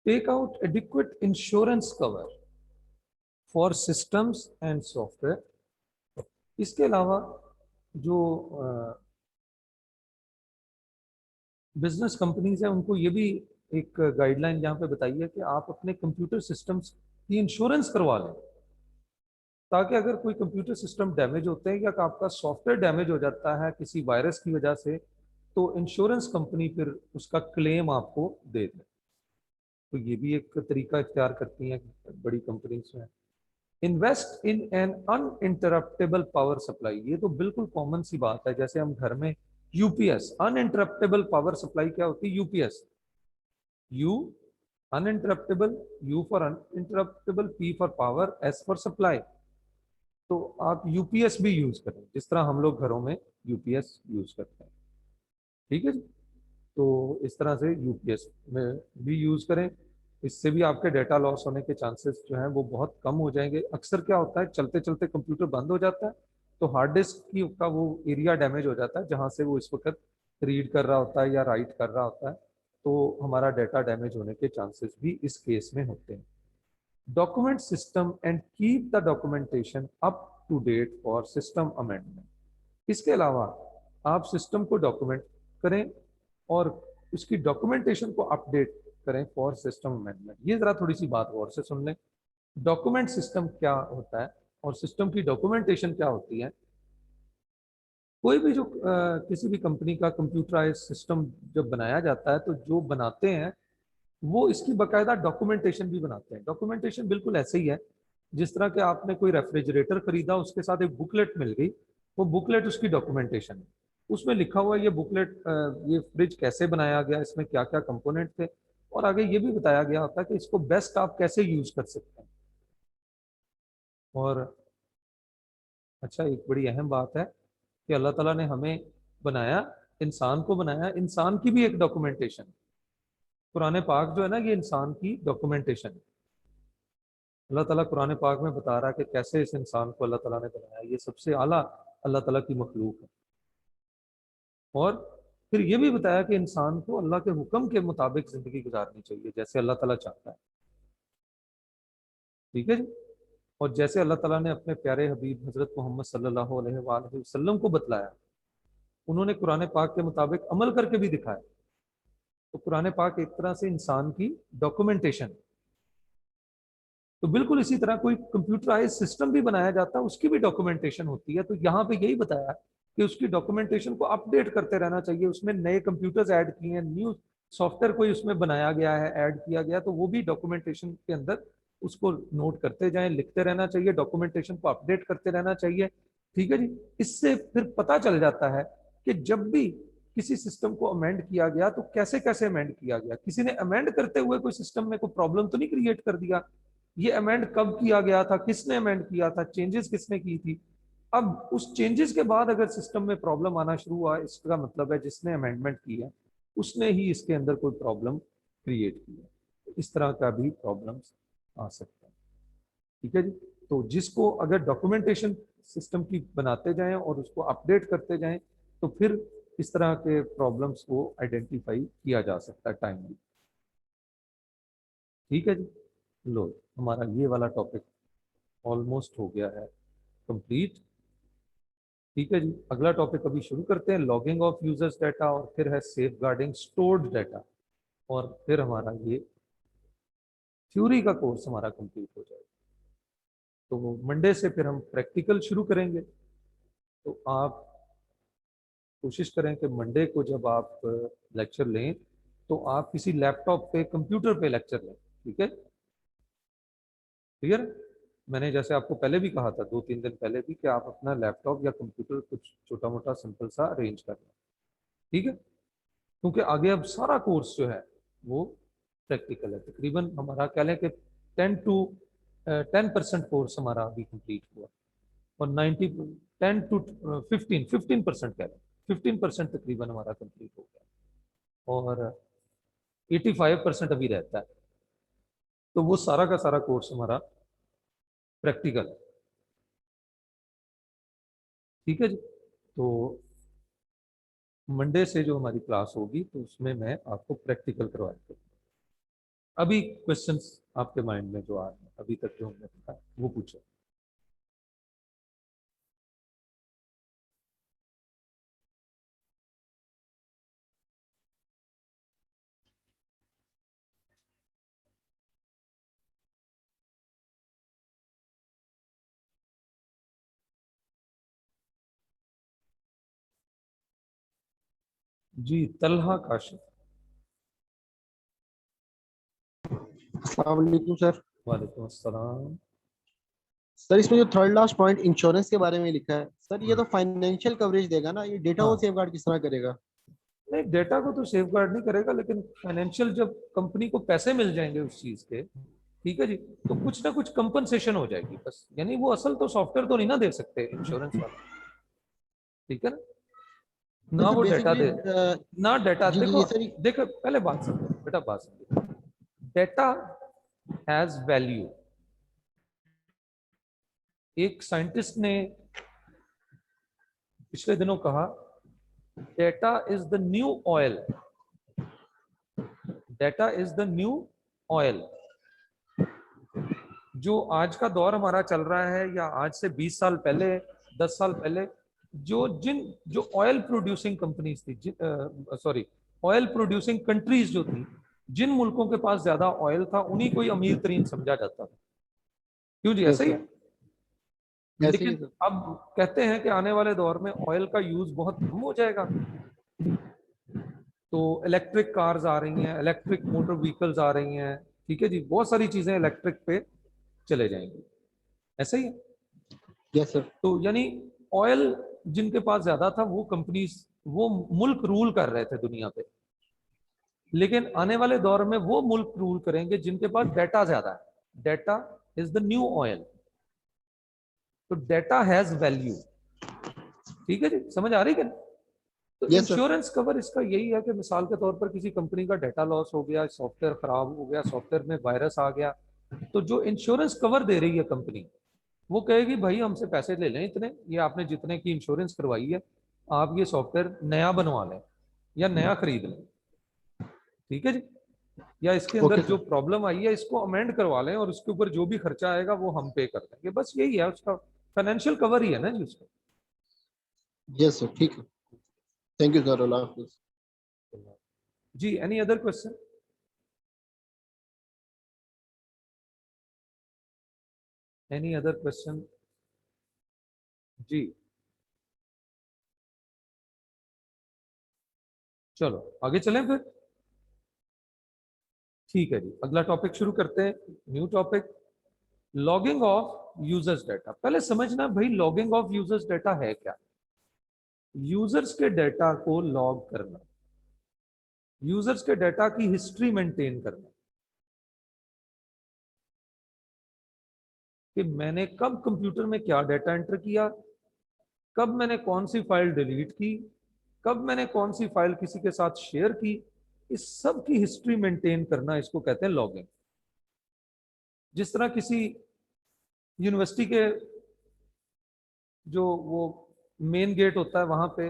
take out adequate insurance cover for systems and software. इसके अलावा जो बिजनेस कंपनीज हैं, उनको ये भी एक गाइडलाइन यहाँ पे बताई है कि आप अपने कंप्यूटर सिस्टम्स की इंश्योरेंस करवा लें, ताकि अगर कोई कंप्यूटर सिस्टम डैमेज होते हैं या आपका सॉफ्टवेयर डैमेज हो जाता है किसी वायरस की वजह से, तो इंश्योरेंस कंपनी फिर उसका क्लेम आपको दे दे। तो ये भी एक तरीका इख्तियार करती हैं बड़ी कंपनीज में। Invest in an uninterruptible power supply, ये तो बिल्कुल कॉमन सी बात है। जैसे हम घर में यूपीएस, अनइंटरप्टेबल पावर सप्लाई क्या होती है? UPS, you uninterruptible, you for uninterruptible, P for power, S for supply. तो आप यूपीएस भी यूज करें, जिस तरह हम लोग घरों में यूपीएस यूज करते हैं। ठीक है जी, तो इस तरह से यूपीएस में भी यूज करें। इससे भी आपके डेटा लॉस होने के चांसेस जो हैं वो बहुत कम हो जाएंगे। अक्सर क्या होता है, चलते चलते कंप्यूटर बंद हो जाता है, तो हार्ड डिस्क की का वो एरिया डैमेज हो जाता है जहां से वो इस वक्त रीड कर रहा होता है या राइट कर रहा होता है, तो हमारा डेटा डैमेज होने के चांसेस भी इस केस में होते हैं। Document system and keep the documentation up to date for system amendment. इसके अलावा आप सिस्टम को डॉक्यूमेंट करें और उसकी डॉक्यूमेंटेशन को अपडेट करें फॉर सिस्टम अमेंडमेंट। ये जरा थोड़ी सी बात गौर से सुन लें। डॉक्यूमेंट सिस्टम क्या होता है और सिस्टम की डॉक्यूमेंटेशन क्या होती है? कोई भी जो किसी भी कंपनी का कंप्यूटराइज सिस्टम जब बनाया जाता है, तो जो बनाते हैं वो इसकी बाकायदा डॉक्यूमेंटेशन भी बनाते हैं। डॉक्यूमेंटेशन बिल्कुल ऐसे ही है जिस तरह के आपने कोई रेफ्रिजरेटर खरीदा, उसके साथ एक बुकलेट मिल गई, वो बुकलेट उसकी डॉक्यूमेंटेशन है। उसमें लिखा हुआ है ये बुकलेट, ये फ्रिज कैसे बनाया गया, इसमें क्या क्या कंपोनेंट थे, और आगे ये भी बताया गया होता है कि इसको बेस्ट आप कैसे यूज कर सकते हैं। और अच्छा, एक बड़ी अहम बात है कि अल्लाह ताला ने हमें बनाया, इंसान को बनाया, इंसान की भी एक डॉक्यूमेंटेशन। कुरान पाक जो है ना, ये इंसान की डॉक्यूमेंटेशन है। अल्लाह ताला कुरान पाक में बता रहा है कि कैसे इस इंसान को अल्लाह ताला ने बनाया, ये सबसे आला अल्लाह ताला की मखलूक है। और फिर ये भी बताया कि इंसान को अल्लाह के हुक्म के मुताबिक जिंदगी गुजारनी चाहिए, जैसे अल्लाह ताला चाहता है। ठीक है जी। और जैसे अल्लाह ताला ने अपने प्यारे हबीब हजरत मोहम्मद सल्लल्लाहु अलैहि वसल्लम को बतलाया, उन्होंने कुरान पाक के मुताबिक अमल करके भी दिखाया। तो कुरान पाक एक तरह से इंसान की डॉक्यूमेंटेशन। तो बिल्कुल इसी तरह कोई कंप्यूटराइज सिस्टम भी बनाया जाता है, उसकी भी डॉक्यूमेंटेशन होती है। तो यहाँ पे यही बताया कि उसकी डॉक्यूमेंटेशन को अपडेट करते रहना चाहिए। उसमें नए कंप्यूटर्स ऐड किए हैं, न्यू सॉफ्टवेयर कोई उसमें बनाया गया है, ऐड किया गया, तो वो भी डॉक्यूमेंटेशन के अंदर उसको नोट करते जाएं, लिखते रहना चाहिए, डॉक्यूमेंटेशन को अपडेट करते रहना चाहिए। ठीक है जी। इससे फिर पता चल जाता है कि जब भी किसी सिस्टम को अमेंड किया गया तो कैसे कैसे अमेंड किया गया, किसी ने अमेंड करते हुए कोई सिस्टम में कोई प्रॉब्लम तो नहीं क्रिएट कर दिया, ये अमेंड कब किया गया था, किसने अमेंड किया था, चेंजेस किसने की थी। अब उस चेंजेस के बाद अगर सिस्टम में प्रॉब्लम आना शुरू हुआ, इसका मतलब है जिसने अमेंडमेंट की है उसने ही इसके अंदर कोई प्रॉब्लम क्रिएट की है। इस तरह का भी प्रॉब्लम्स आ सकता है। ठीक है जी। तो जिसको अगर डॉक्यूमेंटेशन सिस्टम की बनाते जाएं और उसको अपडेट करते जाएं तो फिर इस तरह के प्रॉब्लम्स को आइडेंटिफाई किया जा सकता है टाइमली। ठीक है जी। लो, हमारा ये वाला टॉपिक ऑलमोस्ट हो गया है कंप्लीट। ठीक है जी। अगला टॉपिक अभी शुरू करते हैं, लॉगिंग ऑफ यूजर्स डाटा, और फिर है सेफ गार्डिंग स्टोर्ड डाटा, और फिर हमारा ये थ्योरी का कोर्स हमारा कंप्लीट हो जाएगा। तो मंडे से फिर हम प्रैक्टिकल शुरू करेंगे। तो आप कोशिश करें कि मंडे को जब आप लेक्चर लें तो आप किसी लैपटॉप पे, कंप्यूटर पे लेक्चर लें। ठीक है, क्लियर। मैंने जैसे आपको पहले भी कहा था, 2-3 दिन पहले भी, कि आप अपना लैपटॉप या कंप्यूटर कुछ छोटा मोटा सिंपल सा अरेंज कर लें। ठीक है, क्योंकि आगे अब सारा कोर्स जो है वो प्रैक्टिकल है। तकरीबन हमारा कह लें कि 10% कोर्स हमारा अभी कंप्लीट हुआ, और 15% कह लें, 15% तकरीबन हमारा कंप्लीट हो गया, और 85% अभी रहता है। तो वो सारा का सारा कोर्स हमारा प्रैक्टिकल है। ठीक है जी। तो मंडे से जो हमारी क्लास होगी तो उसमें मैं आपको प्रैक्टिकल करवाया करूँगा। अभी क्वेश्चंस आपके माइंड में जो आ रहे हैं अभी तक जो हमने पढ़ा वो पूछो। जी, तलहा काशिफ। अस्सलाम वालेकुम सर। वालेकुम अस्सलाम। सर इसमें जो थर्ड लास्ट पॉइंट इंश्योरेंस के बारे में लिखा है सर, ये तो फाइनेंशियल कवरेज देगा ना, ये डेटा को हाँ, सेफगार्ड किस तरह करेगा? नहीं, डेटा को तो सेफ गार्ड नहीं करेगा, लेकिन फाइनेंशियल जब कंपनी को पैसे मिल जाएंगे उस चीज के, ठीक है जी, तो कुछ ना कुछ कंपनसेशन हो जाएगी बस। यानी वो असल तो सॉफ्टवेयर तो नहीं ना दे सकते इंश्योरेंस वाले। ठीक है ना, ना तो वो डाटा बेसिकली दे, ना डाटा। जी देखो जी सर। देखो, पहले बात समझो बेटा, बात समझो। Data has value. एक साइंटिस्ट ने पिछले दिनों कहा, data is the new oil. Data is the new oil. जो आज का दौर हमारा चल रहा है, या आज से 20 साल पहले, 10 साल पहले, जो ऑयल प्रोड्यूसिंग कंपनीज थी, सॉरी, ऑयल प्रोड्यूसिंग कंट्रीज जो थी, जिन मुल्कों के पास ज्यादा ऑयल था उन्हीं को ही अमीर तरीन समझा जाता था। क्यों जी, यस ऐसा ही सर, है। ऐसे ही लेकिन सर। अब कहते हैं कि आने वाले दौर में ऑयल का यूज बहुत कम हो जाएगा। तो इलेक्ट्रिक कार्स आ रही हैं, इलेक्ट्रिक मोटर व्हीकल्स आ रही हैं। ठीक है जी, बहुत सारी चीजें इलेक्ट्रिक पे चले जाएंगी। ऐसे ही है। Yes sir. तो यानी ऑयल जिनके पास ज्यादा था, वो कंपनीज, वो मुल्क रूल कर रहे थे दुनिया पे। लेकिन आने वाले दौर में वो मुल्क रूल करेंगे जिनके पास डाटा ज्यादा है। Data is the new oil. तो डाटा हैज वैल्यू। ठीक है जी, समझ आ रही है क्या? तो यस सर। इंश्योरेंस कवर इसका यही है कि मिसाल के तौर पर किसी कंपनी का डाटा लॉस हो गया, सॉफ्टवेयर खराब हो गया, सॉफ्टवेयर में वायरस आ गया, तो जो इंश्योरेंस कवर दे रही है कंपनी, वो कहेगी भाई हमसे पैसे ले लें इतने, ये आपने जितने की इंश्योरेंस करवाई है, आप ये सॉफ्टवेयर नया बनवा लें या नया खरीद लें, ठीक है जी, या इसके अंदर ओके जो सर। प्रॉब्लम आई है इसको अमेंड करवा लें और उसके ऊपर जो भी खर्चा आएगा वो हम पे कर देंगे। बस यही है उसका, फाइनेंशियल कवर ही है ना जी उसका। यस सर, ठीक है। थैंक यू सर, अल्लाह हाफिज। जी, any other question? Any other question? जी, चलो आगे चलें फिर। ठीक है जी, अगला टॉपिक शुरू करते हैं, new topic, logging off users data. पहले समझना भाई लॉगिंग ऑफ यूजर्स डाटा है क्या। यूजर्स के डाटा को लॉग करना, यूजर्स के डाटा की हिस्ट्री मेंटेन करना, कि मैंने कब कंप्यूटर में क्या डाटा एंटर किया, कब मैंने कौन सी फाइल डिलीट की, कब मैंने कौन सी फाइल किसी के साथ शेयर की, इस सब की हिस्ट्री मेंटेन करना, इसको कहते हैं लॉगिंग। जिस तरह किसी यूनिवर्सिटी के जो वो मेन गेट होता है वहां पे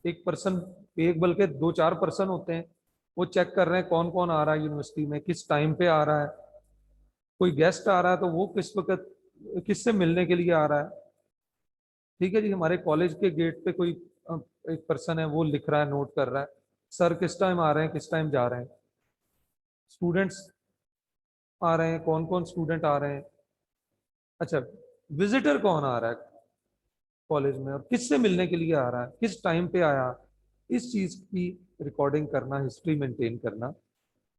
एक पर्सन, एक बल्कि दो चार पर्सन होते हैं, वो चेक कर रहे हैं कौन कौन आ रहा है यूनिवर्सिटी में, किस टाइम पे आ रहा है, कोई गेस्ट आ रहा है तो वो किस वक्त किससे मिलने के लिए आ रहा है। ठीक है जी, हमारे कॉलेज के गेट पे कोई एक पर्सन है, वो लिख रहा है, नोट कर रहा है सर किस टाइम आ रहे हैं किस टाइम जा रहे हैं, स्टूडेंट्स आ रहे हैं, कौन कौन स्टूडेंट आ रहे हैं, अच्छा विजिटर कौन आ रहा है कॉलेज में और किससे मिलने के लिए आ रहा है, किस टाइम पे आया, इस चीज की रिकॉर्डिंग करना, हिस्ट्री मेंटेन करना,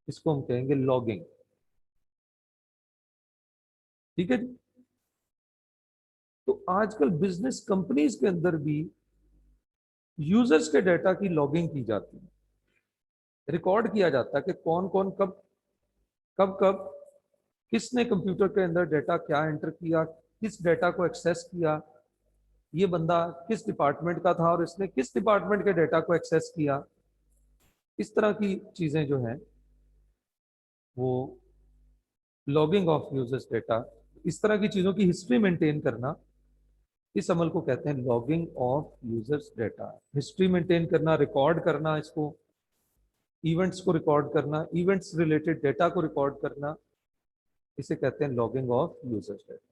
इसको हम कहेंगे लॉगिंग। ठीक है जी। तो आजकल बिजनेस कंपनीज के अंदर भी यूजर्स के डाटा की लॉगिंग की जाती है, रिकॉर्ड किया जाता है कि कौन कौन कब कब कब किसने कंप्यूटर के अंदर डाटा क्या एंटर किया, किस डाटा को एक्सेस किया, ये बंदा किस डिपार्टमेंट का था और इसने किस डिपार्टमेंट के डाटा को एक्सेस किया। इस तरह की चीजें जो हैं वो लॉगिंग ऑफ यूजर्स डाटा, इस तरह की चीजों की हिस्ट्री मेंटेन करना, इस अमल को कहते हैं logging off users data. History maintain करना, रिकॉर्ड करना, इसको इवेंट्स को रिकॉर्ड करना, इवेंट्स रिलेटेड डाटा को रिकॉर्ड करना, इसे कहते हैं लॉगिंग ऑफ यूजर्स डाटा।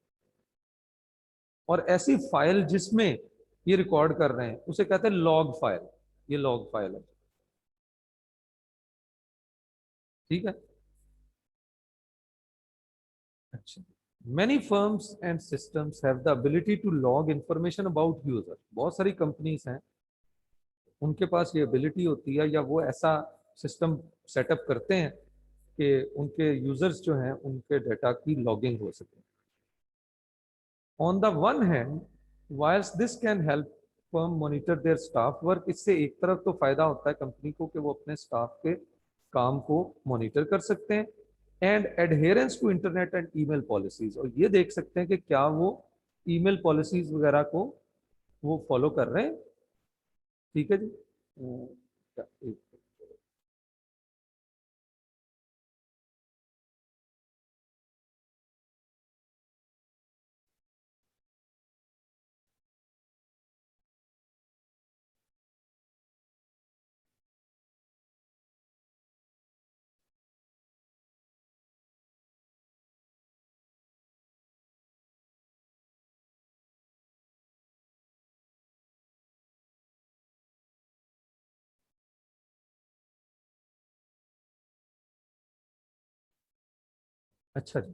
और ऐसी फाइल जिसमें ये रिकॉर्ड कर रहे हैं उसे कहते हैं लॉग फाइल, ये लॉग फाइल है। ठीक है, अच्छा, many firms and systems have the ability to log information about user। बहुत सारी कंपनीज हैं उनके पास ये एबिलिटी होती है या वो ऐसा सिस्टम सेटअप करते हैं कि उनके यूजर्स जो हैं उनके डाटा की लॉगिंग हो सके। On the one hand, whilst this can help firm monitor their staff work, इससे एक तरफ तो फायदा होता है कंपनी को कि वो अपने स्टाफ के काम को मॉनिटर कर सकते हैं, and adherence to internet and email policies, और ये देख सकते हैं कि क्या वो ईमेल पॉलिसीज वगैरह को वो फॉलो कर रहे हैं। ठीक है जी। अच्छा जी,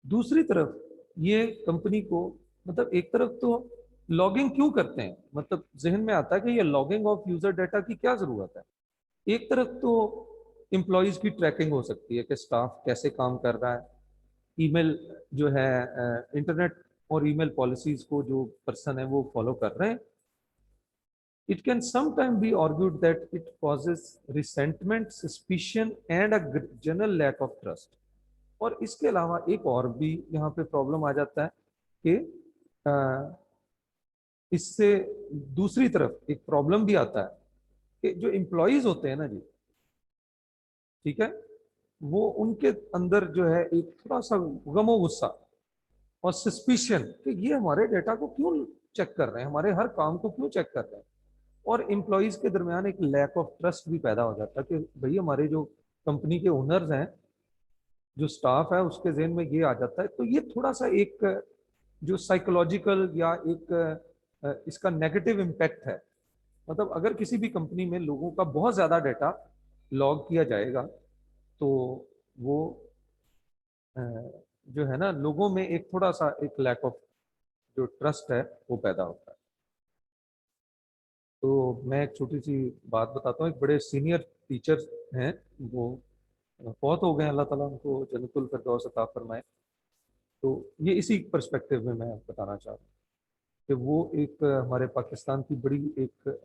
दूसरी तरफ ये कंपनी को, मतलब एक तरफ तो लॉगिंग क्यों करते हैं, मतलब जहन में आता है कि ये लॉगिंग ऑफ यूजर डाटा की क्या जरूरत है। एक तरफ तो एम्प्लॉयज की ट्रैकिंग हो सकती है कि स्टाफ कैसे काम कर रहा है, ईमेल जो है इंटरनेट और ईमेल पॉलिसीज को जो पर्सन है वो फॉलो कर रहे हैं। It can sometime be argued that it causes resentment, suspicion and a general lack of trust. और इसके अलावा एक और भी यहाँ पे प्रॉब्लम आ जाता है कि इससे दूसरी तरफ एक प्रॉब्लम भी आता है कि जो एम्प्लॉयज होते हैं ना जी, ठीक है, वो उनके अंदर जो है एक थोड़ा सा गमो गुस्सा और सस्पिशन कि ये हमारे डेटा को क्यों चेक कर रहे हैं, हमारे हर काम को क्यों चेक कर रहे हैं, और एम्प्लॉयज के दरमियान एक लैक ऑफ ट्रस्ट भी पैदा हो जाता है कि भाई हमारे जो कंपनी के ओनर्स हैं, जो स्टाफ है, उसके जहन में ये आ जाता है। तो ये थोड़ा सा एक जो साइकोलॉजिकल या एक इसका नेगेटिव इम्पैक्ट है। मतलब अगर किसी भी कंपनी में लोगों का बहुत ज्यादा डेटा लॉग किया जाएगा तो वो जो है ना, लोगों में एक थोड़ा सा एक लैक ऑफ जो ट्रस्ट है वो पैदा होता है। तो मैं एक छोटी सी बात बताता हूँ। एक बड़े सीनियर टीचर हैं, वो बहुत हो गए, अल्लाह ताला उनको जन्नतुल फिरदौस अता फरमाए। तो ये इसी पर्सपेक्टिव में मैं बताना चाह रहा हूँ कि वो एक हमारे पाकिस्तान की बड़ी एक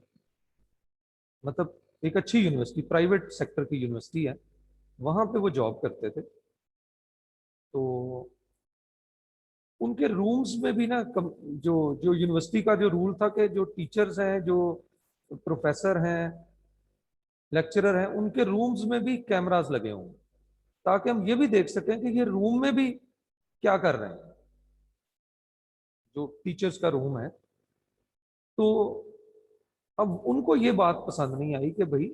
मतलब एक अच्छी यूनिवर्सिटी, प्राइवेट सेक्टर की यूनिवर्सिटी है, वहाँ पे वो जॉब करते थे। तो उनके रूम्स में भी ना जो जो यूनिवर्सिटी का जो रूल था कि जो टीचर्स हैं, जो प्रोफेसर हैं, लेक्चरर हैं, उनके रूम्स में भी कैमरास लगे हों ताकि हम ये भी देख सकें कि ये रूम में भी क्या कर रहे हैं, जो टीचर्स का रूम है। तो अब उनको ये बात पसंद नहीं आई कि भाई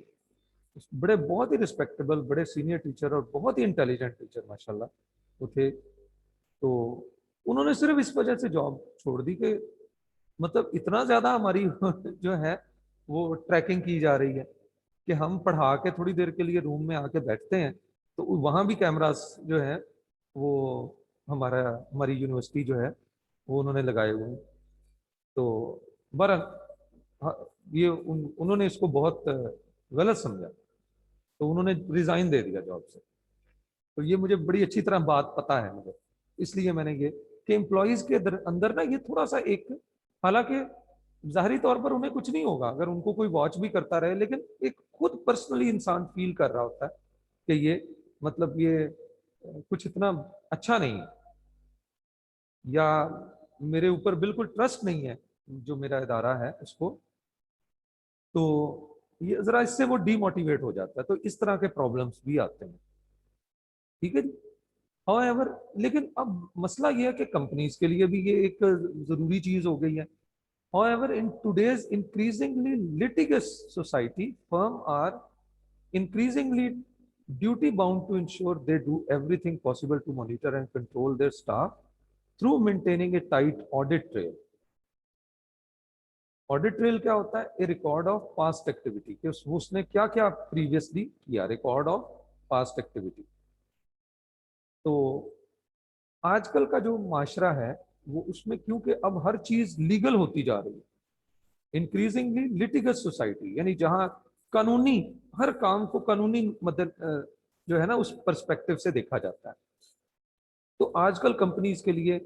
बड़े बहुत ही रिस्पेक्टेबल, बड़े सीनियर टीचर और बहुत ही इंटेलिजेंट टीचर माशाल्लाह वो थे। तो उन्होंने सिर्फ इस वजह से जॉब छोड़ दी कि मतलब इतना ज्यादा हमारी जो है वो ट्रैकिंग की जा रही है कि हम पढ़ा के थोड़ी देर के लिए रूम में आके बैठते हैं तो वहां भी कैमरास जो है वो हमारी यूनिवर्सिटी जो है वो उन्होंने लगाए हुए हैं। तो बहरहाल ये उन्होंने इसको बहुत गलत समझा, तो उन्होंने रिजाइन दे दिया जॉब से। तो ये मुझे बड़ी अच्छी तरह बात पता है मुझे, इसलिए मैंने ये कि एम्प्लॉयज के अंदर ना ये थोड़ा सा एक, हालांकि जाहिरी तौर पर उन्हें कुछ नहीं होगा अगर उनको कोई वॉच भी करता रहे, लेकिन एक खुद पर्सनली इंसान फील कर रहा होता है कि ये मतलब ये कुछ इतना अच्छा नहीं है, या मेरे ऊपर बिल्कुल ट्रस्ट नहीं है जो मेरा इदारा है उसको। तो ये जरा इससे वो डीमोटिवेट हो जाता है, तो इस तरह के प्रॉब्लम्स भी आते हैं। ठीक है जी। However, लेकिन अब मसला ये है कि कंपनीज के लिए भी ये एक जरूरी चीज हो गई है। However, in today's increasingly litigious society, firms are increasingly duty bound to ensure they do everything possible to monitor and control their staff through maintaining a tight audit trail. Audit trail क्या होता है? ए record of past activity, कि उसने क्या क्या previously किया, record of past activity. तो आजकल का जो माशरा है वो उसमें क्योंकि अब हर चीज लीगल होती जा रही है, इंक्रीजिंगली लिटिगस सोसाइटी, यानी जहां कानूनी, हर काम को कानूनी मदद जो है ना उस पर्सपेक्टिव से देखा जाता है। तो आजकल कंपनीज के लिए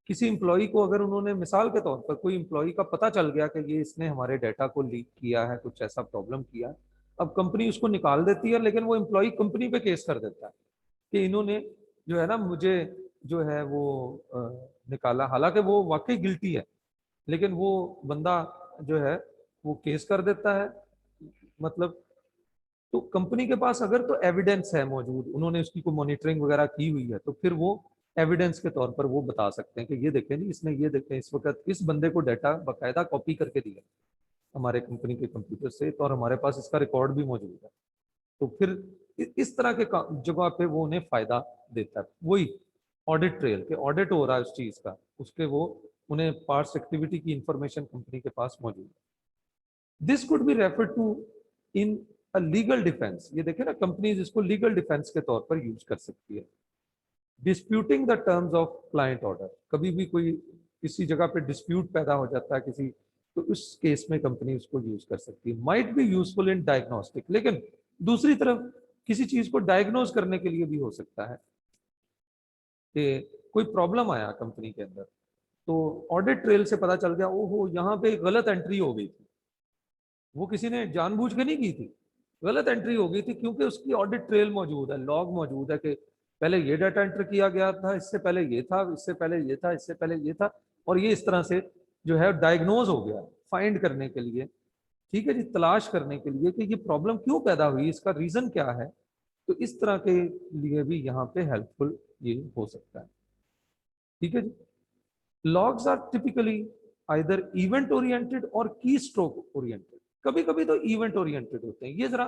किसी एम्प्लॉय को अगर उन्होंने, मिसाल के तौर पर कोई एम्प्लॉय का पता चल गया कि ये इसने हमारे डाटा को लीक किया है, कुछ ऐसा प्रॉब्लम किया, अब कंपनी उसको निकाल देती है, लेकिन वो एम्प्लॉय कंपनी पे केस कर देता है कि इन्होंने जो है ना मुझे जो है वो निकाला, हालांकि वो वाकई गिल्टी है, लेकिन वो बंदा जो है वो केस कर देता है। मतलब तो कंपनी के पास अगर तो एविडेंस है मौजूद, उन्होंने उसकी को मॉनिटरिंग वगैरह की हुई है, तो फिर वो एविडेंस के तौर पर वो बता सकते हैं कि ये देखें नहीं, इसने ये देखें इस वक्त इस बंदे को डाटा बाकायदा कॉपी करके दिया हमारे कंपनी के कंप्यूटर से, तो और हमारे पास इसका रिकॉर्ड भी मौजूद है। तो फिर इस तरह के जगह पे वो उन्हें फायदा देता है। वही ऑडिट ट्रेल के ऑडिट हो रहा है उस चीज का, उसके वो उन्हें पार्ट्स एक्टिविटी की इंफॉर्मेशन कंपनी के पास मौजूद है। This could be refer to in a legal defence. ये देखे ना, कंपनी इसको लीगल डिफेंस के तौर पर यूज कर सकती है। Disputing the terms of client order, कभी भी कोई किसी जगह पे डिस्प्यूट पैदा हो जाता है किसी, तो उस केस में कंपनी उसको यूज कर सकती है। Might be useful in diagnostic, लेकिन दूसरी तरफ किसी चीज को डायग्नोज करने के लिए भी हो सकता है कि कोई प्रॉब्लम आया कंपनी के अंदर, तो ऑडिट ट्रेल से पता चल गया ओहो यहाँ पे गलत एंट्री हो गई थी, वो किसी ने जानबूझ के नहीं की थी, गलत एंट्री हो गई थी, क्योंकि उसकी ऑडिट ट्रेल मौजूद है, लॉग मौजूद है कि पहले ये डाटा एंटर किया गया था, इससे पहले ये था, इससे पहले ये था, इससे पहले ये था, और ये इस तरह से जो है डायग्नोज हो गया, फाइंड करने के लिए, ठीक है जी, तलाश करने के लिए कि ये प्रॉब्लम क्यों पैदा हुई, इसका रीजन क्या है, तो इस तरह के लिए भी यहाँ पे हेल्पफुल ये हो सकता है। ठीक है जी। Logs are typically either event oriented और की स्ट्रोक ओरिएंटेड। कभी कभी तो इवेंट ओरिएंटेड होते हैं, ये जरा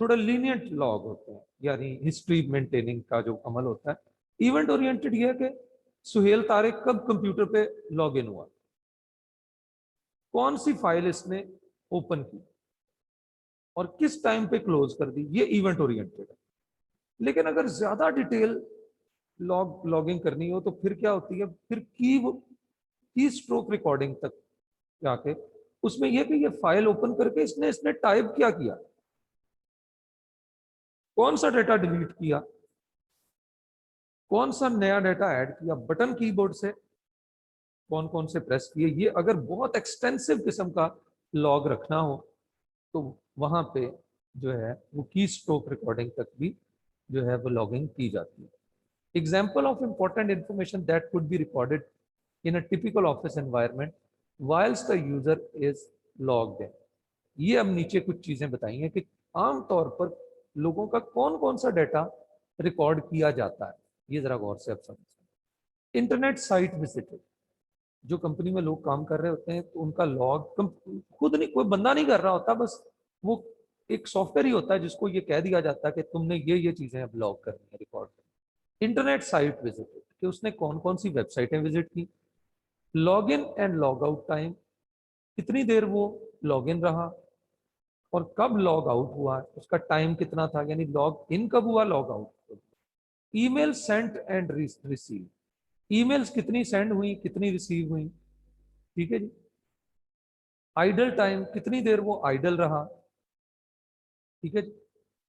थोड़ा लीनियंट लॉग होते हैं, यानी हिस्ट्री मेंटेनिंग का जो अमल होता है। इवेंट ओरिएंटेड ये है कि सुहेल तारिक कब कंप्यूटर पे लॉग इन हुआ, कौन सी फाइल इसने ओपन की और किस टाइम पे क्लोज कर दी, ये इवेंट ओरिएंटेड है। लेकिन अगर ज्यादा डिटेल लॉगिंग करनी हो तो फिर क्या होती है, फिर की स्ट्रोक रिकॉर्डिंग तक जाके उसमें यह कि ये फाइल ओपन करके इसने टाइप क्या किया, कौन सा डेटा डिलीट किया, कौन सा नया डेटा ऐड किया, बटन कीबोर्ड से कौन कौन से प्रेस किए। ये अगर बहुत एक्सटेंसिव किस्म का लॉग रखना हो तो वहां पे जो है वो की स्ट्रोक रिकॉर्डिंग तक भी जो है वो लॉगिंग की जाती है। Example of important information that could be recorded in a typical office environment whiles the user is logged in. ये हम नीचे कुछ चीजें बताई हैं कि आमतौर पर लोगों का कौन कौन सा डेटा रिकॉर्ड किया जाता है, ये जरा गौर से आप समझें। इंटरनेट साइट विजिटेड, जो कंपनी में लोग काम कर रहे होते हैं तो उनका लॉग खुद नहीं, कोई बंदा नहीं कर रहा होता, बस वो एक सॉफ्टवेयर ही होता है जिसको ये कह दिया जाता है कि तुमने ये चीजें अब लॉग करनी है, रिकॉर्ड करनी। इंटरनेट साइट विजिटेड, कि उसने कौन कौन सी वेबसाइटें विजिट की। Log in and log out time, कितनी देर वो लॉग इन रहा और कब लॉग आउट हुआ, उसका टाइम कितना था, यानी लॉग इन कब हुआ, log out. Email sent and receive, emails कितनी सेंड हुई, कितनी रिसीव हुई। ठीक है जी। आइडल टाइम, कितनी देर वो आइडल रहा। ठीक है जी।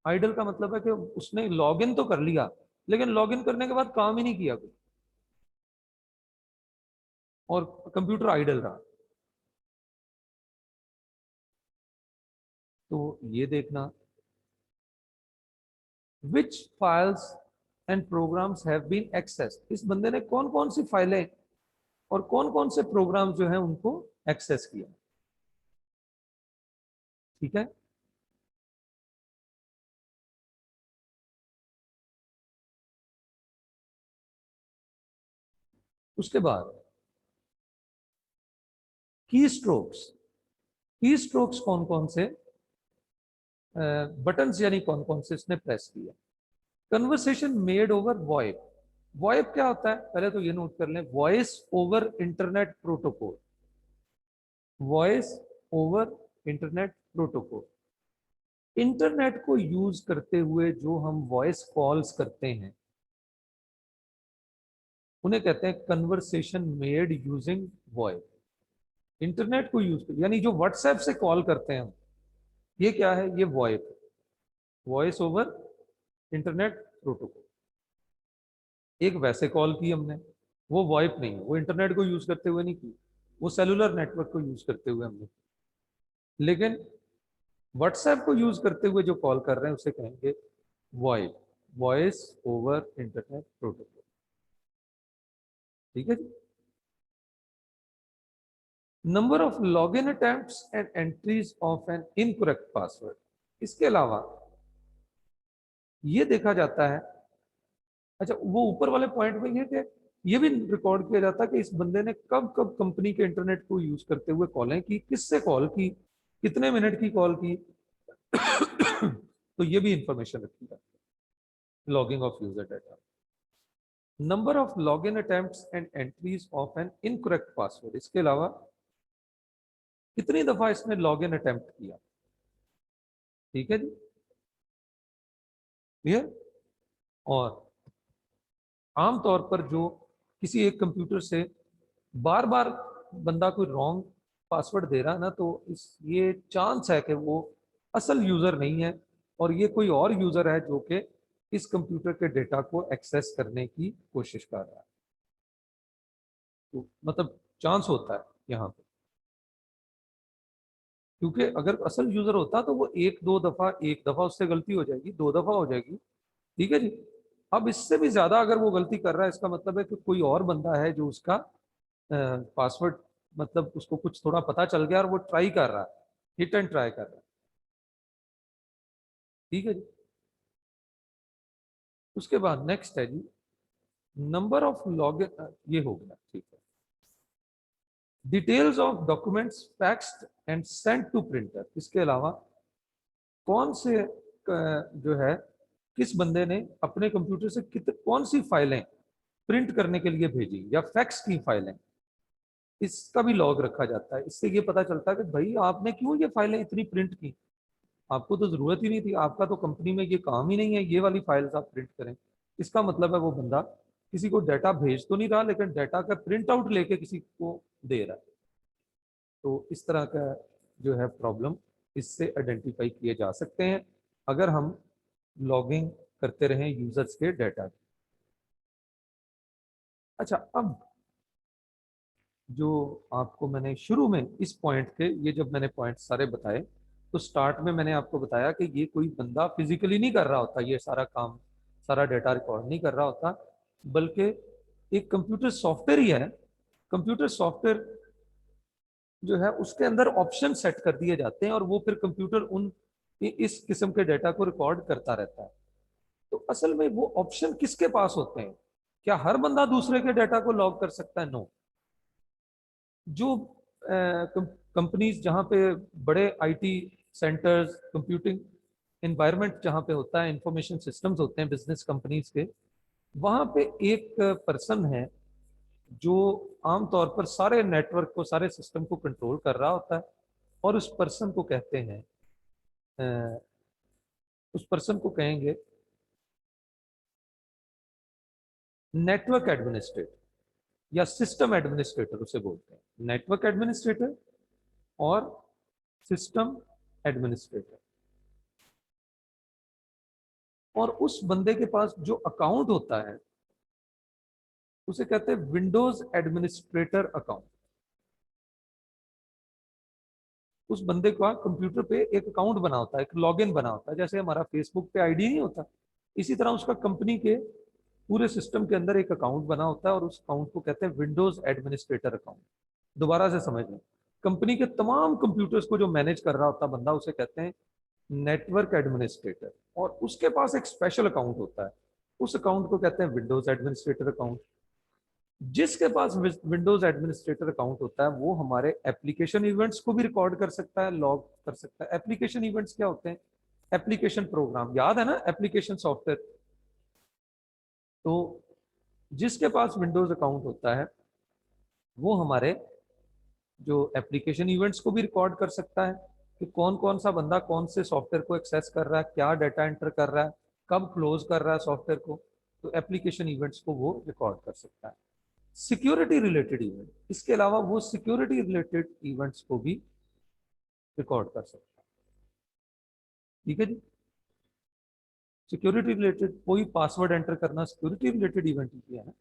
आइडल का मतलब है कि उसने लॉग इन तो कर लिया लेकिन लॉग इन करने के बाद काम ही नहीं किया कुछ और कंप्यूटर आइडल रहा, तो ये देखना। Which files and programs have been accessed, इस बंदे ने कौन कौन सी फाइलें और कौन कौन से प्रोग्राम जो है उनको एक्सेस किया। ठीक है। उसके बाद की स्ट्रोक्स, की स्ट्रोक्स कौन कौन से बटन्स यानी कौन कौन से इसने प्रेस किया। Conversation made over VoIP, VoIP क्या होता है पहले तो ये नोट कर लें, voice over internet protocol, voice over internet protocol. Internet को यूज करते हुए जो हम वॉइस कॉल्स करते हैं उन्हें कहते हैं conversation made using VoIP. Internet को यूज कर, यानी जो व्हाट्सएप से कॉल करते हैं हम, ये क्या है, ये VoIP, voice over internet protocol. एक वैसे कॉल की हमने, वो वॉइप नहीं है, वो इंटरनेट को यूज करते हुए नहीं की, वो सेलुलर नेटवर्क को यूज करते हुए हमने। लेकिन व्हाट्सएप को यूज करते हुए जो कॉल कर रहे हैं उसे कहेंगे VoIP, voice over internet protocol. ठीक है जी। Number of log in attempts and entries of an incorrect password, इसके अलावा ये देखा जाता है, अच्छा वो ऊपर वाले पॉइंट में ये कि ये भी रिकॉर्ड किया जाता है कि इस बंदे ने कब कब कंपनी के इंटरनेट को यूज करते हुए कॉलें की, किससे कॉल की, कितने मिनट की कॉल की। तो ये भी इंफॉर्मेशन रखी जाती है logging off user data. Number of log in attempts and entries of an incorrect password, इसके अलावा कितनी दफा इसने लॉग इन अटेम्प्ट किया। ठीक है जी, क्लियर। और आमतौर पर जो किसी एक कंप्यूटर से बार बार बंदा कोई रॉन्ग पासवर्ड दे रहा है ना, तो इस ये चांस है कि वो असल यूजर नहीं है और ये कोई और यूजर है जो कि इस कंप्यूटर के डेटा को एक्सेस करने की कोशिश कर रहा है। तो मतलब चांस होता है यहाँ पे, क्योंकि अगर असल यूजर होता तो वो एक दफा उससे गलती हो जाएगी, दो दफा हो जाएगी। ठीक है जी। अब इससे भी ज्यादा अगर वो गलती कर रहा है, इसका मतलब है कि कोई और बंदा है जो उसका पासवर्ड, मतलब उसको कुछ थोड़ा पता चल गया और वो ट्राई कर रहा है, हिट एंड ट्राई कर रहा है। ठीक है जी। उसके बाद नेक्स्ट है जी नंबर ऑफ लॉग, ये हो गया, ठीक है। Details of documents faxed and sent to printer, इसके अलावा कौन से जो है किस बंदे ने अपने कंप्यूटर से कौन सी फाइलें प्रिंट करने के लिए भेजी या फैक्स की फाइलें, इसका भी लॉग रखा जाता है। इससे ये पता चलता है कि भाई आपने क्यों ये फाइलें इतनी प्रिंट की, आपको तो जरूरत ही नहीं थी, आपका तो कंपनी में ये काम ही नहीं है ये वाली फाइल्स आप प्रिंट करें। इसका मतलब है वो बंदा किसी को डाटा भेज तो नहीं रहा, लेकिन डाटा का प्रिंट आउट लेके किसी को दे रहा है। तो इस तरह का जो है प्रॉब्लम इससे आइडेंटिफाई किए जा सकते हैं अगर हम लॉगिंग करते रहें यूजर्स के डाटा। अच्छा, अब जो आपको मैंने शुरू में इस पॉइंट के, ये जब मैंने पॉइंट सारे बताए तो स्टार्ट में मैंने आपको बताया कि ये कोई बंदा फिजिकली नहीं कर रहा होता, ये सारा काम, सारा डाटा रिकॉर्ड नहीं कर रहा होता, बल्कि एक कंप्यूटर सॉफ्टवेयर ही है। कंप्यूटर सॉफ्टवेयर जो है उसके अंदर ऑप्शन सेट कर दिए जाते हैं और वो फिर कंप्यूटर उन इस किस्म के डाटा को रिकॉर्ड करता रहता है। तो असल में वो ऑप्शन किसके पास होते हैं? क्या हर बंदा दूसरे के डाटा को लॉग कर सकता है? नो। जो कंपनीज जहाँ पे बड़े आईटी सेंटर्स, कंप्यूटिंग एनवायरनमेंट जहाँ पे होता है, इंफॉर्मेशन सिस्टम्स होते हैं बिजनेस कंपनीज के, वहाँ पे एक पर्सन है जो आमतौर पर सारे नेटवर्क को, सारे सिस्टम को कंट्रोल कर रहा होता है, और उस पर्सन को कहते हैं उस पर्सन को कहेंगे नेटवर्क एडमिनिस्ट्रेटर या सिस्टम एडमिनिस्ट्रेटर, उसे बोलते हैं नेटवर्क एडमिनिस्ट्रेटर और सिस्टम एडमिनिस्ट्रेटर। और उस बंदे के पास जो अकाउंट होता है उसे कहते हैं विंडोज एडमिनिस्ट्रेटर अकाउंट। उस बंदे का कंप्यूटर पे एक अकाउंट बना होता है, एक लॉगिन बना होता है, जैसे हमारा फेसबुक पे आईडी नहीं होता, इसी तरह उसका कंपनी के पूरे सिस्टम के अंदर एक अकाउंट बना होता है और उस अकाउंट को कहते हैं विंडोज एडमिनिस्ट्रेटर अकाउंट। दोबारा से समझ लें, कंपनी के तमाम कंप्यूटर्स को जो मैनेज कर रहा होता बंदा उसे कहते हैं नेटवर्क एडमिनिस्ट्रेटर, और उसके पास एक स्पेशल अकाउंट होता है, उस अकाउंट को कहते हैं विंडोज एडमिनिस्ट्रेटर अकाउंट। जिसके पास विंडोज एडमिनिस्ट्रेटर अकाउंट होता है वो हमारे एप्लीकेशन इवेंट्स को भी रिकॉर्ड कर सकता है, लॉग कर सकता है। एप्लीकेशन इवेंट्स क्या होते हैं? एप्लीकेशन प्रोग्राम, याद है ना, एप्लीकेशन सॉफ्टवेयर। तो जिसके पास विंडोज अकाउंट होता है वो हमारे जो एप्लीकेशन इवेंट्स को भी रिकॉर्ड कर सकता है कि कौन कौन सा बंदा कौन से सॉफ्टवेयर को एक्सेस कर रहा है, क्या डाटा एंटर कर रहा है, कब क्लोज कर रहा है सॉफ्टवेयर को। तो एप्लीकेशन इवेंट्स को वो रिकॉर्ड कर सकता है। सिक्योरिटी रिलेटेड इवेंट, इसके अलावा वो सिक्योरिटी रिलेटेड इवेंट्स को भी रिकॉर्ड कर सकता है। ठीक है जी, सिक्योरिटी रिलेटेड कोई पासवर्ड एंटर करना सिक्योरिटी रिलेटेड इवेंट ही है ना।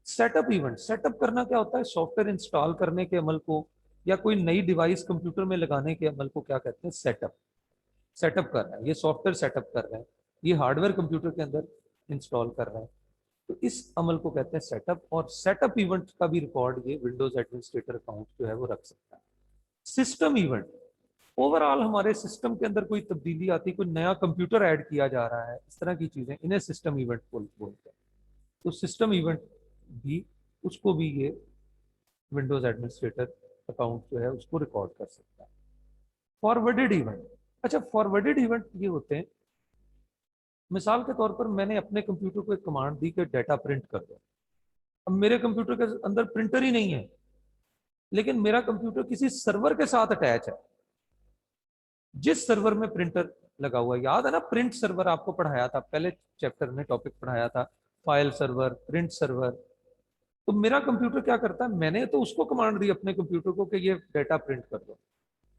सेटअप इवेंट, सेटअप करना क्या होता है? सॉफ्टवेयर इंस्टॉल करने के अमल को या कोई नई डिवाइस कंप्यूटर में लगाने के अमल को क्या कहते हैं? सेटअप। सेटअप कर रहा है, ये सॉफ्टवेयर सेटअप कर रहा है, ये हार्डवेयर कंप्यूटर के अंदर इंस्टॉल कर रहा है, तो इस अमल को कहते हैं सेटअप। और सेटअप इवेंट का भी रिकॉर्ड ये विंडोज एडमिनिस्ट्रेटर अकाउंट जो है वो रख सकता है। सिस्टम इवेंट, ओवरऑल हमारे सिस्टम के अंदर कोई तब्दीली आती, कोई नया कंप्यूटर ऐड किया जा रहा है, इस तरह की चीजें, इन्हें सिस्टम इवेंट बोलते हैं। तो सिस्टम इवेंट भी, उसको भी ये विंडोज एडमिनिस्ट्रेटर अकाउंट जो है उसको रिकॉर्ड कर सकता है। फॉरवर्डेड इवेंट, अच्छा फॉरवर्डेड इवेंट ये होते हैं, मिसाल के तौर पर मैंने अपने कंप्यूटर को एक कमांड दी कि डाटा प्रिंट कर दो। अब मेरे कंप्यूटर के अंदर प्रिंटर ही नहीं है, लेकिन मेरा कंप्यूटर किसी सर्वर के साथ अटैच है, जिस सर्वर में प्रिंटर लगा हुआ है। याद है ना, प्रिंट सर्वर आपको पढ़ाया था पहले चैप्टर में, टॉपिक पढ़ाया था, फाइल सर्वर, प्रिंट सर्वर। तो मेरा कंप्यूटर क्या करता है, मैंने तो उसको कमांड दी अपने कंप्यूटर को कि ये डाटा प्रिंट कर दो।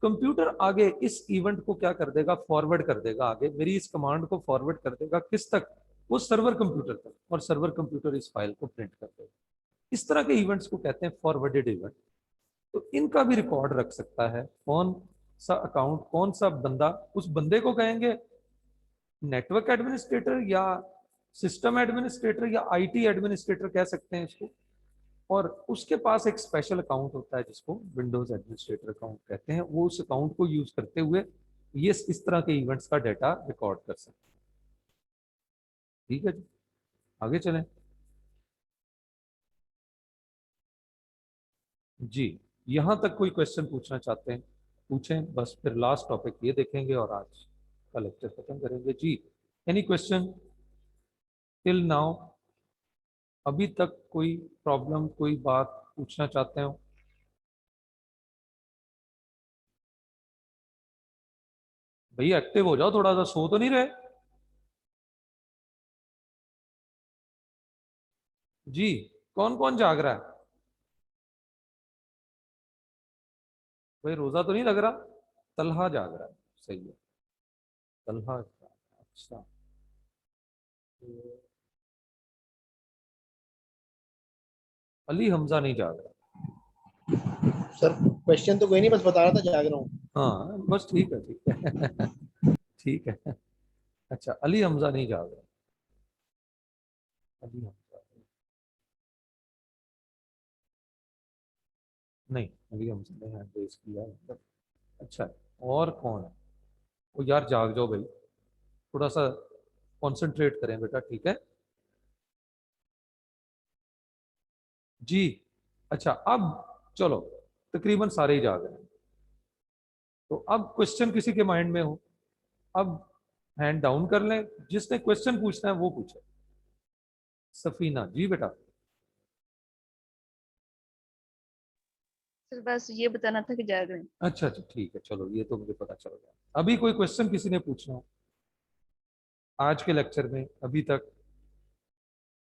कंप्यूटर आगे इस इवेंट को क्या कर देगा, फॉरवर्ड कर देगा, आगे मेरी इस कमांड को फॉरवर्ड कर देगा किस तक, वो सर्वर कंप्यूटर तक, और सर्वर कंप्यूटर इस फाइल को प्रिंट कर देगा। इस तरह के इवेंट्स को कहते हैं फॉरवर्डेड इवेंट। तो इनका भी रिकॉर्ड रख सकता है कौन सा अकाउंट, कौन सा बंदा, उस बंदे को कहेंगे नेटवर्क एडमिनिस्ट्रेटर या सिस्टम एडमिनिस्ट्रेटर या आईटी एडमिनिस्ट्रेटर कह सकते हैं इसको। और उसके पास एक स्पेशल अकाउंट होता है जिसको विंडोज एडमिनिस्ट्रेटर अकाउंट कहते हैं, वो उस अकाउंट को यूज करते हुए ये इस तरह के इवेंट्स का डाटा रिकॉर्ड कर सकते हैं। ठीक है जी। आगे चलें जी। यहां तक कोई क्वेश्चन पूछना चाहते हैं पूछें, बस फिर लास्ट टॉपिक ये देखेंगे और आज का लेक्चर खत्म करेंगे जी। Any question till now? अभी तक कोई प्रॉब्लम, कोई बात पूछना चाहते हो? भैया एक्टिव हो जाओ थोड़ा सा, सो तो नहीं रहे जी। कौन कौन जाग रहा है? भाई रोजा तो नहीं लग रहा? तलहा जाग रहा है, सही है। तलहा जाग रहा है, अच्छा। तो अली हमजा नहीं जाग रहा? सर क्वेश्चन तो कोई नहीं, बस बता रहा था जाग रहा हूँ। हाँ बस ठीक है, ठीक है। ठीक है। अच्छा, अली हमजा नहीं जाग रहा? अली हमजा नहीं, अली हमजा ने हैंड रेज किया मतलब। अच्छा, और कौन है? वो यार जाग जाओ भाई, थोड़ा सा कंसंट्रेट करें बेटा, ठीक है जी। अच्छा अब चलो, तकरीबन सारे ही जाग रहे हैं, तो अब क्वेश्चन किसी के माइंड में हो, अब हैंड डाउन कर लें, जिसने क्वेश्चन पूछना है वो पूछे। सफीना जी बेटा। सर बस ये बताना था कि जाग रहे हैं। अच्छा अच्छा ठीक है, चलो ये तो मुझे पता चल गया। अभी कोई क्वेश्चन किसी ने पूछना हो आज के लेक्चर में अभी तक?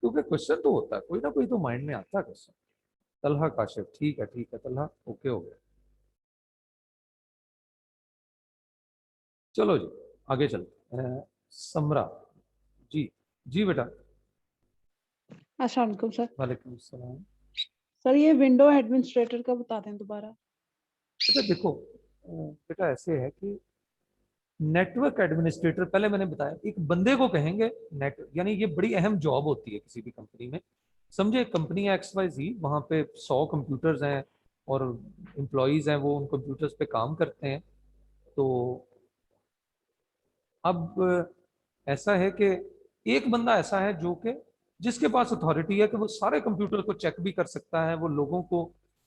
क्योंकि क्वेश्चन तो होता है, कोई ना कोई तो माइंड में आता है क्वेश्चन। तलहा काशिफ, ठीक है तलहा, ओके हो गया। चलो जी, आगे चलते हैं। समरा जी। जी बेटा। अस्सलाम वालेकुम सर। वालेकुम सलाम। सर ये विंडो एडमिनिस्ट्रेटर का बता दें दोबारा। अच्छा देखो बेटा, ऐसे है कि नेटवर्क एडमिनिस्ट्रेटर, पहले मैंने बताया एक बंदे को कहेंगे नेट, यानी ये बड़ी अहम जॉब होती है किसी भी कंपनी में। समझे कंपनी है XYZ, वहां पे 100 कंप्यूटर्स हैं और एम्प्लॉयज हैं, वो उन कंप्यूटर्स पे काम करते हैं। तो अब ऐसा है कि एक बंदा ऐसा है जो कि जिसके पास अथॉरिटी है कि वो सारे कंप्यूटर को चेक भी कर सकता है, वो लोगों को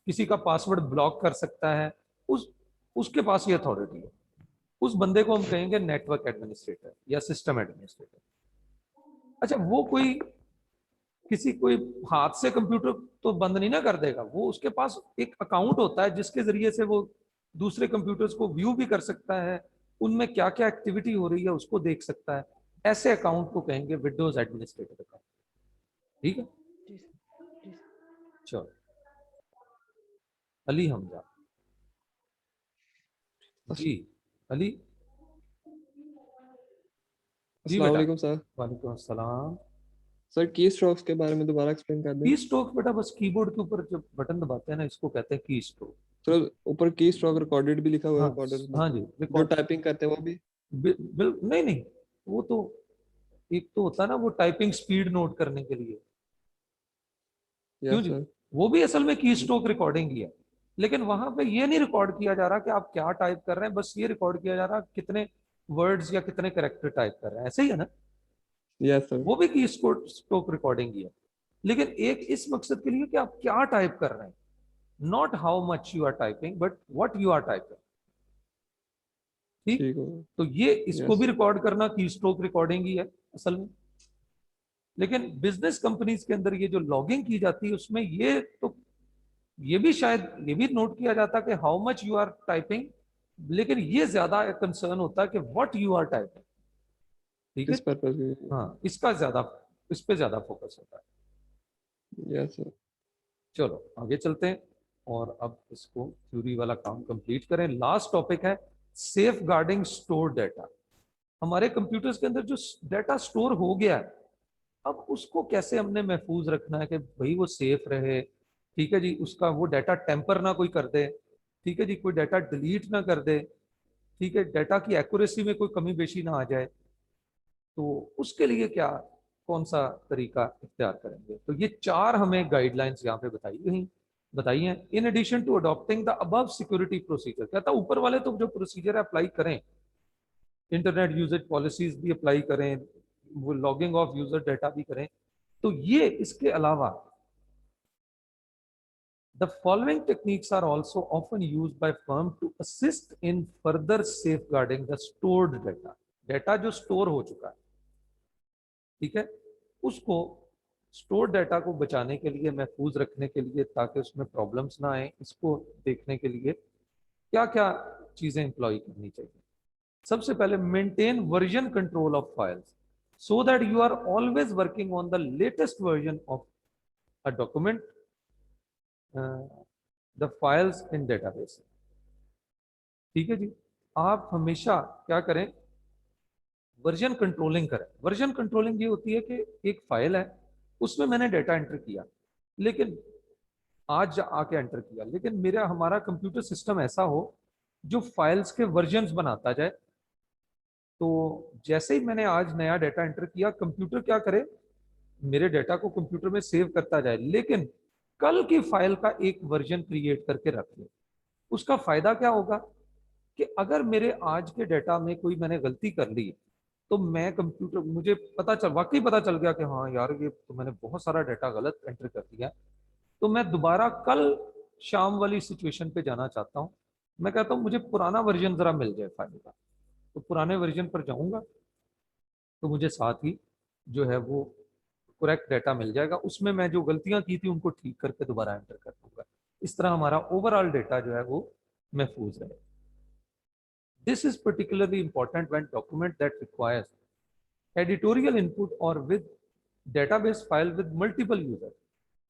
किसी का पासवर्ड ब्लॉक कर सकता है, उस उसके पास ये अथॉरिटी है। उस बंदे को हम कहेंगे नेटवर्क एडमिनिस्ट्रेटर या सिस्टम एडमिनिस्ट्रेटर। अच्छा, वो कोई हाथ से कंप्यूटर तो बंद नहीं ना कर देगा, वो उसके पास एक अकाउंट होता है जिसके जरिए से वो दूसरे कंप्यूटर्स को व्यू भी कर सकता है, उनमें क्या क्या एक्टिविटी हो रही है उसको देख सकता है। ऐसे अकाउंट को कहेंगे विंडोज एडमिनिस्ट्रेटर अकाउंट, ठीक है। जी सर, जी सर। चलो, अली हमजा जी। अली जी अस्सलाम बेटा। वालेकुम सर। वालेकुम अस्सलाम। सर की स्ट्रोक्स के बारे में दोबारा एक्सप्लेन कर दें। की स्ट्रोक बेटा, बस कीबोर्ड के ऊपर जब बटन दबाते हैं ना, इसको कहते हैं की स्ट्रोक। सर ऊपर की स्ट्रोक रिकॉर्डेड भी लिखा हुआ है हाँ रिकॉर्डर में, हाँ जी, जो रिकॉर्ड। टाइपिंग करते हैं वो भी। नहीं नहीं, वो तो एक तो होता है ना वो टाइपिंग स्पीड नोट करने के लिए, क्यों यस जी, सर। वो भी असल में की स्ट्रोक रिकॉर्डिंग ही है। लेकिन वहां पे ये नहीं रिकॉर्ड किया जा रहा कि आप क्या टाइप कर रहे हैं, बस ये रिकॉर्ड किया जा रहा कितने वर्ड्स या कितने कैरेक्टर टाइप कर रहे हैं, ऐसे ही है ना। Yes sir. वो भी की स्ट्रोक रिकॉर्डिंग ही है, लेकिन एक इस मकसद के लिए कि आप क्या टाइप कर रहे हैं, not how much you are typing but what you are typing, ठीक। ठीक होगा। तो ये इसको भी यस। रिकॉर्ड करना की स्ट्रोक रिकॉर्डिंग ही है असल में। लेकिन बिजनेस कंपनीज के अंदर ये जो लॉगिंग की जाती है उसमें ये भी शायद ये भी नोट किया जाता कि how much you are typing, लेकिन ये ज्यादा कंसर्न होता है कि व्हाट यू आर टाइपिंग, ठीक है। किस पर्पस के। हाँ, इसका ज्यादा, इस पे ज्यादा फोकस होता है। Yes sir. चलो आगे चलते हैं और अब इसको थ्योरी वाला काम कंप्लीट करें। लास्ट टॉपिक है सेफ गार्डिंग स्टोर डाटा। हमारे कंप्यूटर्स के अंदर जो डाटा स्टोर हो गया है, अब उसको कैसे हमने महफूज रखना है कि भाई वो सेफ रहे, ठीक है जी। उसका वो डाटा टेम्पर ना कोई कर दे, ठीक है जी, कोई डाटा डिलीट ना कर दे, ठीक है, डाटा की एक्यूरेसी में कोई कमी बेशी ना आ जाए। तो उसके लिए क्या, कौन सा तरीका इख्तियार करेंगे? तो ये 4 हमें गाइडलाइंस यहाँ पे बताई हैं। In addition to adopting the above security procedure, कहता ऊपर वाले तो जो प्रोसीजर अप्लाई करें, इंटरनेट यूजेज पॉलिसीज भी अप्लाई करें, वो लॉगिंग ऑफ यूजर डाटा भी करें, तो ये इसके अलावा the following techniques are also often used by firm to assist in further safeguarding the stored data. Data जो स्टोर हो चुका है, ठीक है, उसको स्टोर डेटा को बचाने के लिए, महफूज रखने के लिए, ताकि उसमें प्रॉब्लम्स ना आए, इसको देखने के लिए क्या क्या चीजें एम्प्लॉय करनी चाहिए। सबसे पहले maintain version control of files so that you are always working on the latest version of a document, the files in database। ठीक है जी, आप हमेशा क्या करें, वर्जन कंट्रोलिंग करें। वर्जन कंट्रोलिंग ये होती है कि एक फाइल है, उसमें मैंने डेटा एंटर किया, लेकिन आज आके एंटर किया, लेकिन हमारा कंप्यूटर सिस्टम ऐसा हो जो फाइल्स के वर्जन्स बनाता जाए। तो जैसे ही मैंने आज नया डेटा एंटर किया, कंप्यूटर क्या करे, मेरे डेटा को कंप्यूटर में सेव करता जाए, लेकिन कल की फाइल का एक वर्जन क्रिएट करके रख ले। उसका फायदा क्या होगा कि अगर मेरे आज के डेटा में कोई मैंने गलती कर ली, तो मैं कंप्यूटर, मुझे वाकई पता चल गया कि हाँ यार ये तो मैंने बहुत सारा डेटा गलत एंटर कर दिया, तो मैं दोबारा कल शाम वाली सिचुएशन पे जाना चाहता हूँ। मैं कहता हूँ मुझे पुराना वर्जन जरा मिल जाए फाइल का, तो पुराने वर्जन पर जाऊंगा, तो मुझे साथ ही जो है वो करेक्ट डेटा मिल जाएगा, उसमें मैं जो गलतियां की थी उनको ठीक करके दोबारा एंटर कर दूंगा। इस तरह हमारा ओवरऑल डेटा जो है वो महफूज रहे। This is particularly important when document that requires editorial input or with database file with multiple users।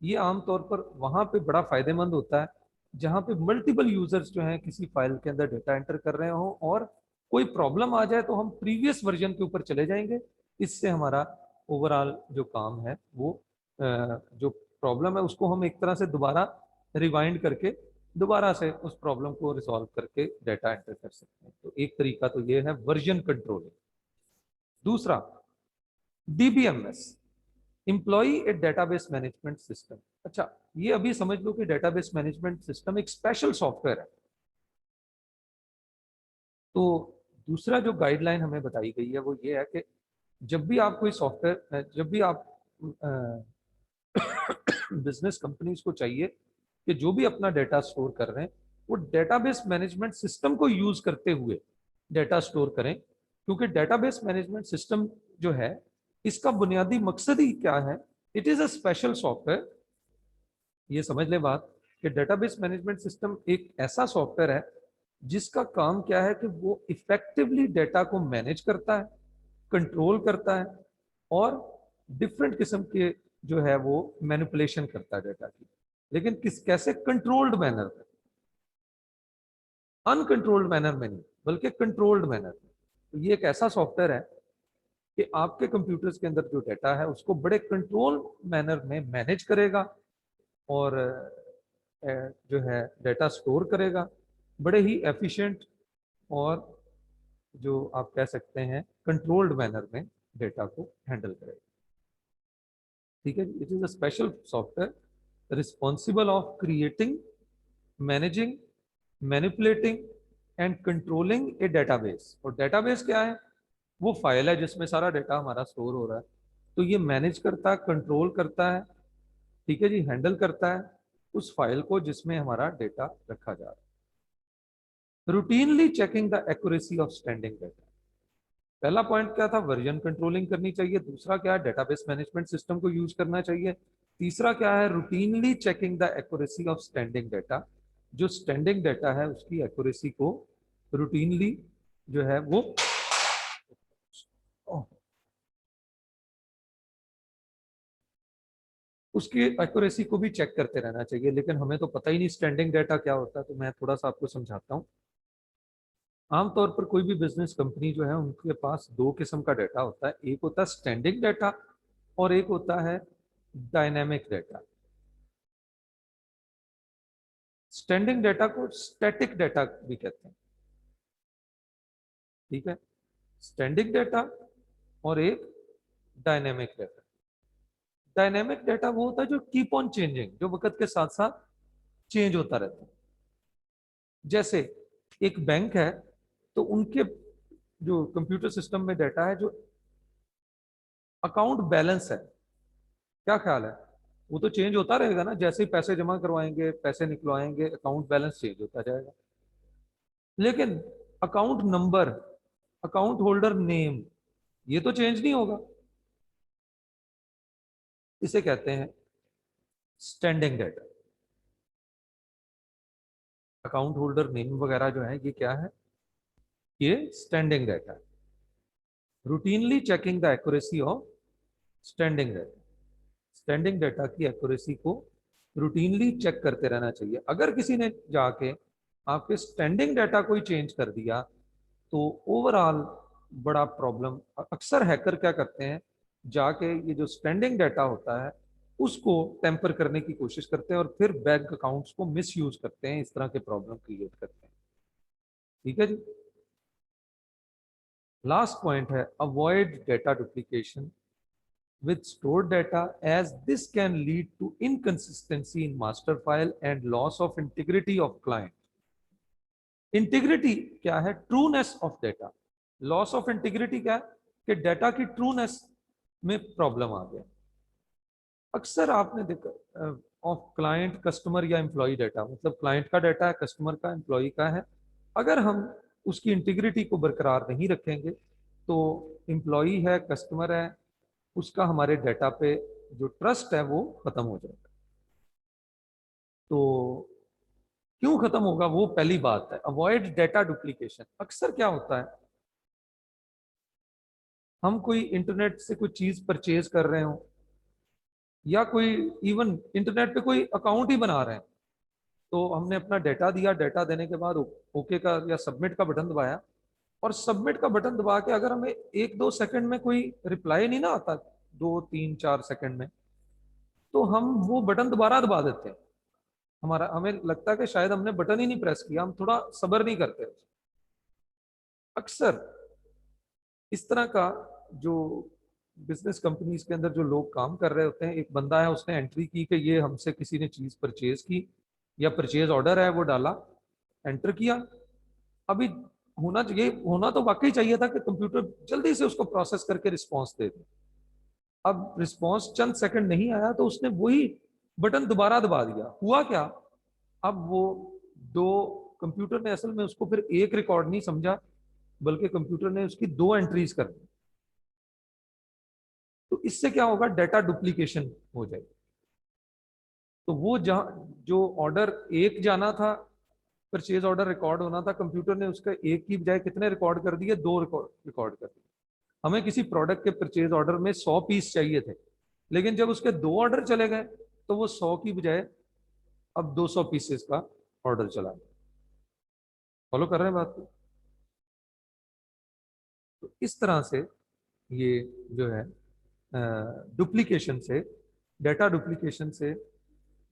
ये आमतौर पर वहां पे बड़ा फायदेमंद होता है जहां पे मल्टीपल यूजर्स जो हैं किसी फाइल के अंदर डेटा एंटर कर रहे हो, और कोई प्रॉब्लम आ जाए तो हम प्रीवियस वर्जन के ऊपर चले जाएंगे। इससे हमारा ओवरऑल जो काम है वो जो प्रॉब्लम है उसको हम एक तरह से दोबारा रिवाइंड करके दोबारा से उस प्रॉब्लम को रिसॉल्व करके डेटा एंटर कर सकते हैं। तो एक तरीका तो ये है वर्जन कंट्रोलिंग। दूसरा, DBMS, एम्प्लॉई ए डेटाबेस मैनेजमेंट सिस्टम। अच्छा, ये अभी समझ लो कि डेटाबेस मैनेजमेंट सिस्टम एक स्पेशल सॉफ्टवेयर है। तो दूसरा जो गाइडलाइन हमें बताई गई है वो ये है कि जब भी आप कोई सॉफ्टवेयर, जब भी आप बिजनेस कंपनीज को चाहिए कि जो भी अपना डेटा स्टोर कर रहे हैं वो डेटाबेस मैनेजमेंट सिस्टम को यूज करते हुए डेटा स्टोर करें, क्योंकि डेटाबेस मैनेजमेंट सिस्टम जो है इसका बुनियादी मकसद ही क्या है, it is a special software. ये समझ ले बात कि डेटाबेस मैनेजमेंट सिस्टम एक ऐसा सॉफ्टवेयर है जिसका काम क्या है कि वो इफेक्टिवली डेटा को मैनेज करता है, कंट्रोल करता है, और डिफरेंट किस्म के जो है वो मैनिपुलेशन करता है डेटा की, लेकिन कैसे, कंट्रोल्ड मैनर में, अनकंट्रोल्ड मैनर में नहीं बल्कि कंट्रोल्ड मैनर में। तो ये एक ऐसा सॉफ्टवेयर है कि आपके कंप्यूटर्स के अंदर जो डेटा है उसको बड़े कंट्रोल मैनर में मैनेज करेगा और जो है डेटा स्टोर करेगा बड़े ही एफिशिएंट और जो आप कह सकते हैं कंट्रोल्ड मैनर में डेटा को हैंडल करेगा। ठीक है, it is a special software responsible of creating, managing, manipulating and controlling A database. और डेटाबेस क्या है, वो फाइल है जिसमें सारा डेटा हमारा स्टोर हो रहा है। तो ये मैनेज करता है, कंट्रोल करता है, ठीक है जी, हैंडल करता है उस फाइल को जिसमें हमारा डेटा रखा जा रहा है। Routinely checking the accuracy of standing data. पहला पॉइंट क्या था, वर्जन कंट्रोलिंग करनी चाहिए। दूसरा क्या है, डेटाबेस मैनेजमेंट सिस्टम को यूज करना चाहिए। तीसरा क्या है, routinely checking the accuracy of standing data. जो स्टैंडिंग डेटा है उसकी एक्यूरेसी को रूटीनली जो है वो उसकी एक्यूरेसी को भी चेक करते रहना चाहिए। लेकिन हमें तो पता ही नहीं स्टैंडिंग डेटा क्या होता है, तो मैं थोड़ा सा आपको समझाता हूँ। आमतौर पर कोई भी बिजनेस कंपनी जो है उनके पास दो किस्म का डेटा होता है, एक होता है स्टैंडिंग डेटा और एक होता है डायनेमिक डेटा। स्टैंडिंग डेटा को स्टैटिक डेटा भी कहते हैं, ठीक है, स्टैंडिंग डेटा और एक डायनेमिक डेटा। डायनेमिक डेटा वो होता है जो कीप ऑन चेंजिंग, जो वक्त के साथ साथ चेंज होता रहता है। जैसे एक बैंक है तो उनके जो कंप्यूटर सिस्टम में डेटा है, जो अकाउंट बैलेंस है क्या ख्याल है? वो तो चेंज होता रहेगा ना, जैसे ही पैसे जमा करवाएंगे, पैसे निकलवाएंगे, अकाउंट बैलेंस चेंज होता जाएगा। लेकिन account number, account holder name, ये तो चेंज नहीं होगा। इसे कहते हैं standing data. Account holder name वगैरह जो है ये क्या है? ये स्टैंडिंग डेटा है। Routinely checking the accuracy of standing data. Standing data की एक्यूरेसी को रूटीनली चेक करते रहना चाहिए। अगर किसी ने जाके आपके स्टैंडिंग डेटा को ही चेंज कर दिया तो ओवरऑल बड़ा प्रॉब्लम। अक्सर हैकर क्या करते हैं, जाके ये जो स्टैंडिंग डाटा होता है उसको टेम्पर करने की कोशिश करते हैं और फिर बैंक अकाउंट्स को मिस यूज करते हैं, इस तरह के प्रॉब्लम क्रिएट करते हैं। ठीक है जी। लास्ट पॉइंट है avoid data duplication with stored data, as this can lead to inconsistency in master file and loss of integrity of client. Integrity क्या है? Trueness of data. Loss of integrity क्या है? कि डेटा की trueness में problem आ गया। अक्सर आपने देखा ऑफ क्लाइंट, कस्टमर या एम्प्लॉय डेटा, मतलब क्लाइंट का डेटा है, कस्टमर का, एम्प्लॉय का है, अगर हम उसकी इंटीग्रिटी को बरकरार नहीं रखेंगे तो एम्प्लॉय है, कस्टमर है, उसका हमारे डेटा पे जो ट्रस्ट है वो खत्म हो जाएगा। तो क्यों खत्म होगा? वो पहली बात है अवॉइड डेटा डुप्लीकेशन। अक्सर क्या होता है, हम कोई इंटरनेट से कोई चीज परचेज कर रहे हो या कोई इवन इंटरनेट पे कोई अकाउंट ही बना रहे हैं, तो हमने अपना डेटा दिया, डेटा देने के बाद ओके का या सबमिट का बटन दबाया, और सबमिट का बटन दबा के अगर हमें 1-2 सेकंड में कोई रिप्लाई नहीं ना आता, 2-3-4 सेकंड में, तो हम वो बटन दोबारा दबा देते हैं। हमें लगता है कि शायद हमने बटन ही नहीं प्रेस किया, हम थोड़ा सब्र नहीं करते। अक्सर इस तरह का जो बिजनेस कंपनीज के अंदर जो लोग काम कर रहे होते हैं, एक बंदा है उसने एंट्री की कि ये हमसे किसी ने चीज परचेज की या परचेज ऑर्डर है वो डाला, एंटर किया। अभी होना तो वाकई चाहिए था कि कंप्यूटर जल्दी से उसको प्रोसेस करके रिस्पॉन्स दे दे। अब रिस्पॉन्स चंद सेकंड नहीं आया तो उसने वही बटन दोबारा दबा दिया। हुआ क्या? अब वो दो, कंप्यूटर ने असल में उसको फिर एक रिकॉर्ड नहीं समझा, बल्कि कंप्यूटर ने उसकी 2 एंट्रीज कर दी। तो इससे क्या होगा? डेटा डुप्लीकेशन हो जाएगी। तो वो जहां जो ऑर्डर एक जाना था, परचेज ऑर्डर रिकॉर्ड होना था, कंप्यूटर ने उसका एक की बजाय कितने रिकॉर्ड कर दिए? 2 रिकॉर्ड कर दिए। हमें किसी प्रोडक्ट के परचेज ऑर्डर में 100 पीस चाहिए थे, लेकिन जब उसके 2 ऑर्डर चले गए तो वो 100 की बजाय अब 200 पीसेस का ऑर्डर चला गया। फॉलो कर रहे हैं बात को? तो इस तरह से ये जो है डुप्लीकेशन से, डेटा डुप्लीकेशन से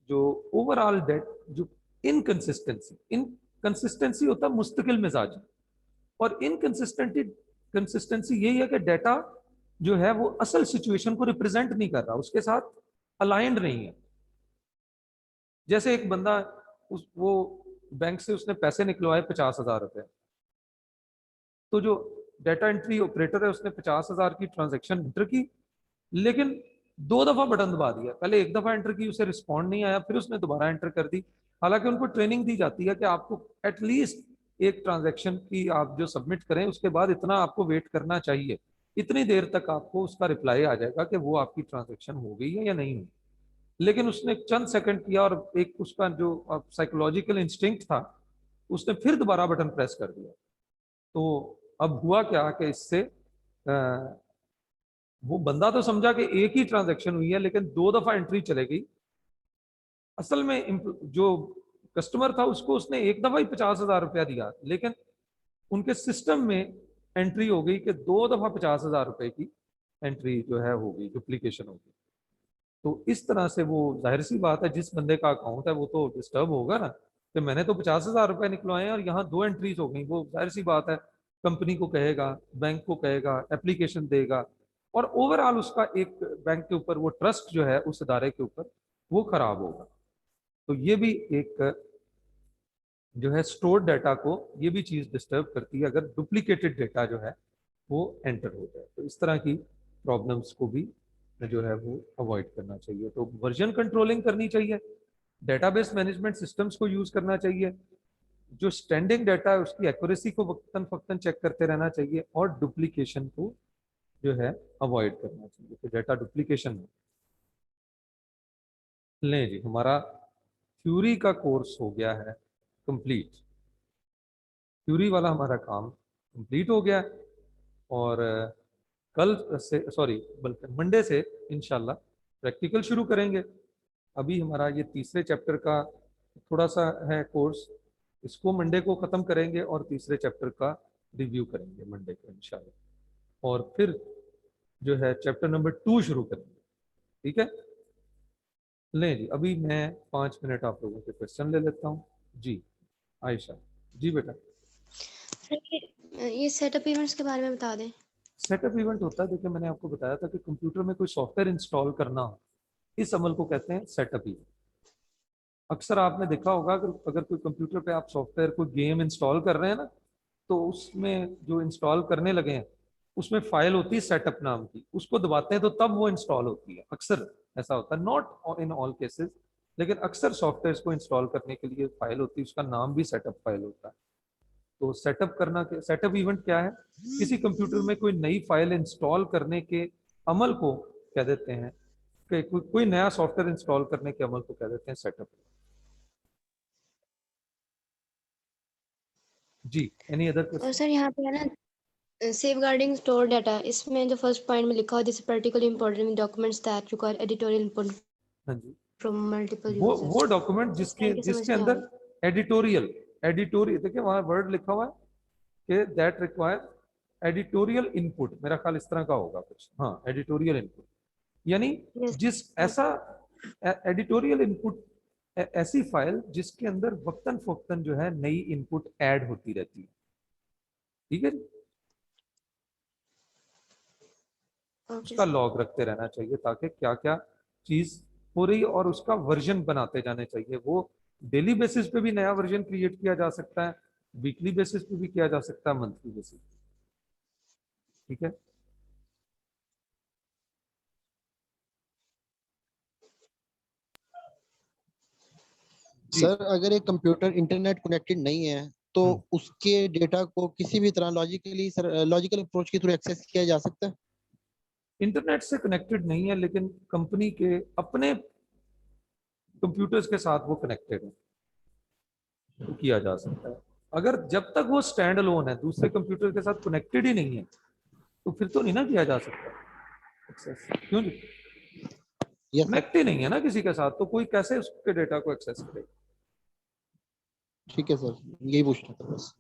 जो ओवरऑल जो इनकंसिस्टेंसी होता है मुस्तकिल मिजाजी, और कंसिस्टेंसी यही है कि डेटा जो है वो असल सिचुएशन को रिप्रेजेंट नहीं कर रहा, उसके साथ अलाइंड नहीं है। जैसे एक बंदा वो बैंक से उसने पैसे निकलवाए 50,000 रुपए, तो जो डेटा एंट्री ऑपरेटर है उसने 50,000 की ट्रांजैक्शन एंटर की, लेकिन 2 दफा बटन दबा दिया। पहले 1 दफा एंटर की, उसे रिस्पॉन्ड नहीं आया, फिर उसने दोबारा एंटर कर दी। हालांकि उनको ट्रेनिंग दी जाती है कि आपको एटलीस्ट एक ट्रांजैक्शन की आप जो सबमिट करें उसके बाद इतना आपको वेट करना चाहिए, इतनी देर तक आपको उसका रिप्लाई आ जाएगा कि वो आपकी ट्रांजैक्शन हो गई है या नहीं हुई। लेकिन उसने चंद सेकंड किया और एक उसका जो साइकोलॉजिकल इंस्टिंक्ट था, उसने फिर दोबारा बटन प्रेस कर दिया। तो अब हुआ क्या कि इससे वो बंदा तो समझा कि एक ही ट्रांजैक्शन हुई है, लेकिन 2 दफा एंट्री चले गई। असल में जो कस्टमर था उसको उसने 1 दफा ही 50,000 रुपया दिया, लेकिन उनके सिस्टम में एंट्री हो गई कि 2 दफा 50,000 रुपए की एंट्री जो है हो गई, डुप्लीकेशन हो गई। तो इस तरह से वो जाहिर सी बात है, जिस बंदे का अकाउंट है वो तो डिस्टर्ब होगा ना कि मैंने तो 50,000 रुपए निकलवाए हैं और यहाँ 2 एंट्रीज हो गई। वो जाहिर सी बात है कंपनी को कहेगा, बैंक को कहेगा, एप्लीकेशन देगा, और ओवरऑल उसका एक बैंक के ऊपर वो ट्रस्ट जो है उस इदारे के ऊपर वो खराब होगा। तो ये भी एक जो है स्टोर्ड डाटा को ये भी चीज डिस्टर्ब करती है अगर डुप्लीकेटेड डेटा जो है वो एंटर हो जाए। तो इस तरह की प्रॉब्लम्स को भी जो है वो अवॉइड करना चाहिए। तो वर्जन कंट्रोलिंग करनी चाहिए, डेटाबेस मैनेजमेंट सिस्टम्स को यूज करना चाहिए, जो स्टैंडिंग डाटा है उसकी एक्यूरेसी को वक्तन फक्तन चेक करते रहना चाहिए, और डुप्लीकेशन को जो है अवॉइड करना चाहिए। तो डाटा डुप्लीकेशन में लें जी, हमारा थ्योरी का कोर्स हो गया है कंप्लीट, थ्योरी वाला हमारा काम कंप्लीट हो गया है। और कल से, सॉरी बल्कि मंडे से इंशाल्लाह प्रैक्टिकल शुरू करेंगे। अभी हमारा ये तीसरे चैप्टर का थोड़ा सा है कोर्स, इसको मंडे को ख़त्म करेंगे और तीसरे चैप्टर का रिव्यू करेंगे मंडे को इंशाल्लाह, और फिर जो है चैप्टर नंबर 2 शुरू करेंगे। ठीक है, लें जी, अभी मैं 5 मिनट आप लोगों के क्वेश्चन ले लेता हूँ। जी आयशा, जी बेटा। ये सेटअप इवेंट्स के बारे में बता दें। सेटअप इवेंट होता है, देखिए मैंने आपको बताया था कि कंप्यूटर में कोई सॉफ्टवेयर इंस्टॉल करना हो, इस अमल को कहते हैं सेटअप इवेंट। अक्सर आपने देखा होगा कि अगर कोई कंप्यूटर पे आप सॉफ्टवेयर कोई गेम इंस्टॉल कर रहे हैं ना, तो उसमें जो इंस्टॉल करने लगे हैं उसमें फाइल होती है सेटअप नाम की, उसको दबाते हैं तो तब वो इंस्टॉल होती है। अक्सर ऐसा होता है, नॉट इन ऑल केसेस, लेकिन अक्सर सॉफ्टवेयर को इंस्टॉल करने के लिए फाइल होती है, उसका नाम भी सेटअप फाइल होता है। तो सेटअप करना, सेटअप इवेंट क्या है? किसी कंप्यूटर में कोई नई फाइल इंस्टॉल करने के अमल को कह देते हैं, कि कोई नया सॉफ्टवेयर इंस्टॉल करने के अमल को कह देते हैं सेटअप। जी, एनी अदर और क्वेश्चन? सर यहाँ पे है ना सेफगार्डिंग स्टोर डाटा, इसमें जो फर्स्ट पॉइंट में लिखा हुआ this particularly important documents that require editorial input हाँ जी, फ्रॉम मल्टीपल वो यूजर्स। डॉक्यूमेंट इसका इनके समझ जिसके नहीं आ अंदर रहा। एडिटोरियल देखिए वहां वर्ड लिखा हुआ है कि दैट रिक्वायर एडिटोरियल इनपुट, मेरा ख्याल इस तरह का होगा कुछ, हाँ एडिटोरियल इनपुट, यानी Yes. जिस ऐसा एडिटोरियल इनपुट, ऐसी फाइल जिसके अंदर वक्तन फक्तन जो है नई इनपुट ऐड होती रहती है। ठीक है जी, Okay, उसका sir. लॉग रखते रहना चाहिए ताकि क्या क्या चीज हो रही है, और उसका वर्जन बनाते जाने चाहिए। वो डेली बेसिस पे भी नया वर्जन क्रिएट किया जा सकता है, वीकली बेसिस पे भी किया जा सकता है, मंथली बेसिस पे। ठीक है, जी। सर अगर एक कंप्यूटर इंटरनेट कनेक्टेड नहीं है तो उसके डेटा को किसी भी तरह लॉजिकल अप्रोच के थ्रू एक्सेस किया जा सकता है? इंटरनेट से कनेक्टेड नहीं है, लेकिन कंपनी के अपने कंप्यूटर्स के साथ वो कनेक्टेड है, तो किया जा सकता है। अगर जब तक वो स्टैंड अलोन है, दूसरे कंप्यूटर के साथ कनेक्टेड ही नहीं है, तो फिर तो नहीं ना किया जा सकता एक्सेस। क्यों जी? यस सर, कनेक्ट ही नहीं है ना किसी के साथ, तो कोई कैसे उसके डेटा को एक्सेस करेगा? ठीक है सर, यही पूछना था बस।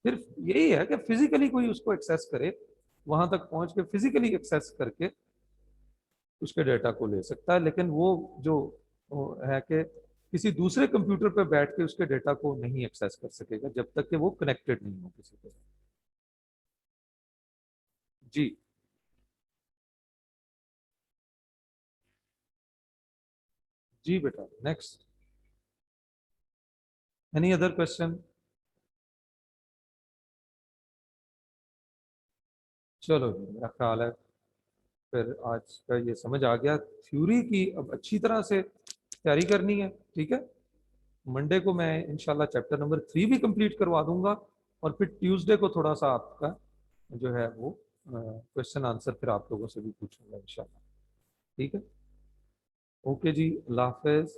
फिर यही है कि फिजिकली कोई उसको एक्सेस करे, वहां तक पहुंच के फिजिकली एक्सेस करके उसके डेटा को ले सकता है, लेकिन वो जो है कि किसी दूसरे कंप्यूटर पर बैठ के उसके डेटा को नहीं एक्सेस कर सकेगा जब तक कि वो कनेक्टेड नहीं हो किसी के। जी, जी बेटा, नेक्स्ट, एनी अदर क्वेश्चन? चलो जी, मेरा ख्याल है फिर आज का ये समझ आ गया। थ्योरी की अब अच्छी तरह से तैयारी करनी है। ठीक है, मंडे को मैं इंशाल्लाह चैप्टर नंबर 3 भी कंप्लीट करवा दूंगा, और फिर ट्यूसडे को थोड़ा सा आपका जो है वो क्वेश्चन आंसर फिर आप लोगों से भी पूछूंगा इंशाल्लाह। ठीक है, ओके जी, अल्लाह हाफिज।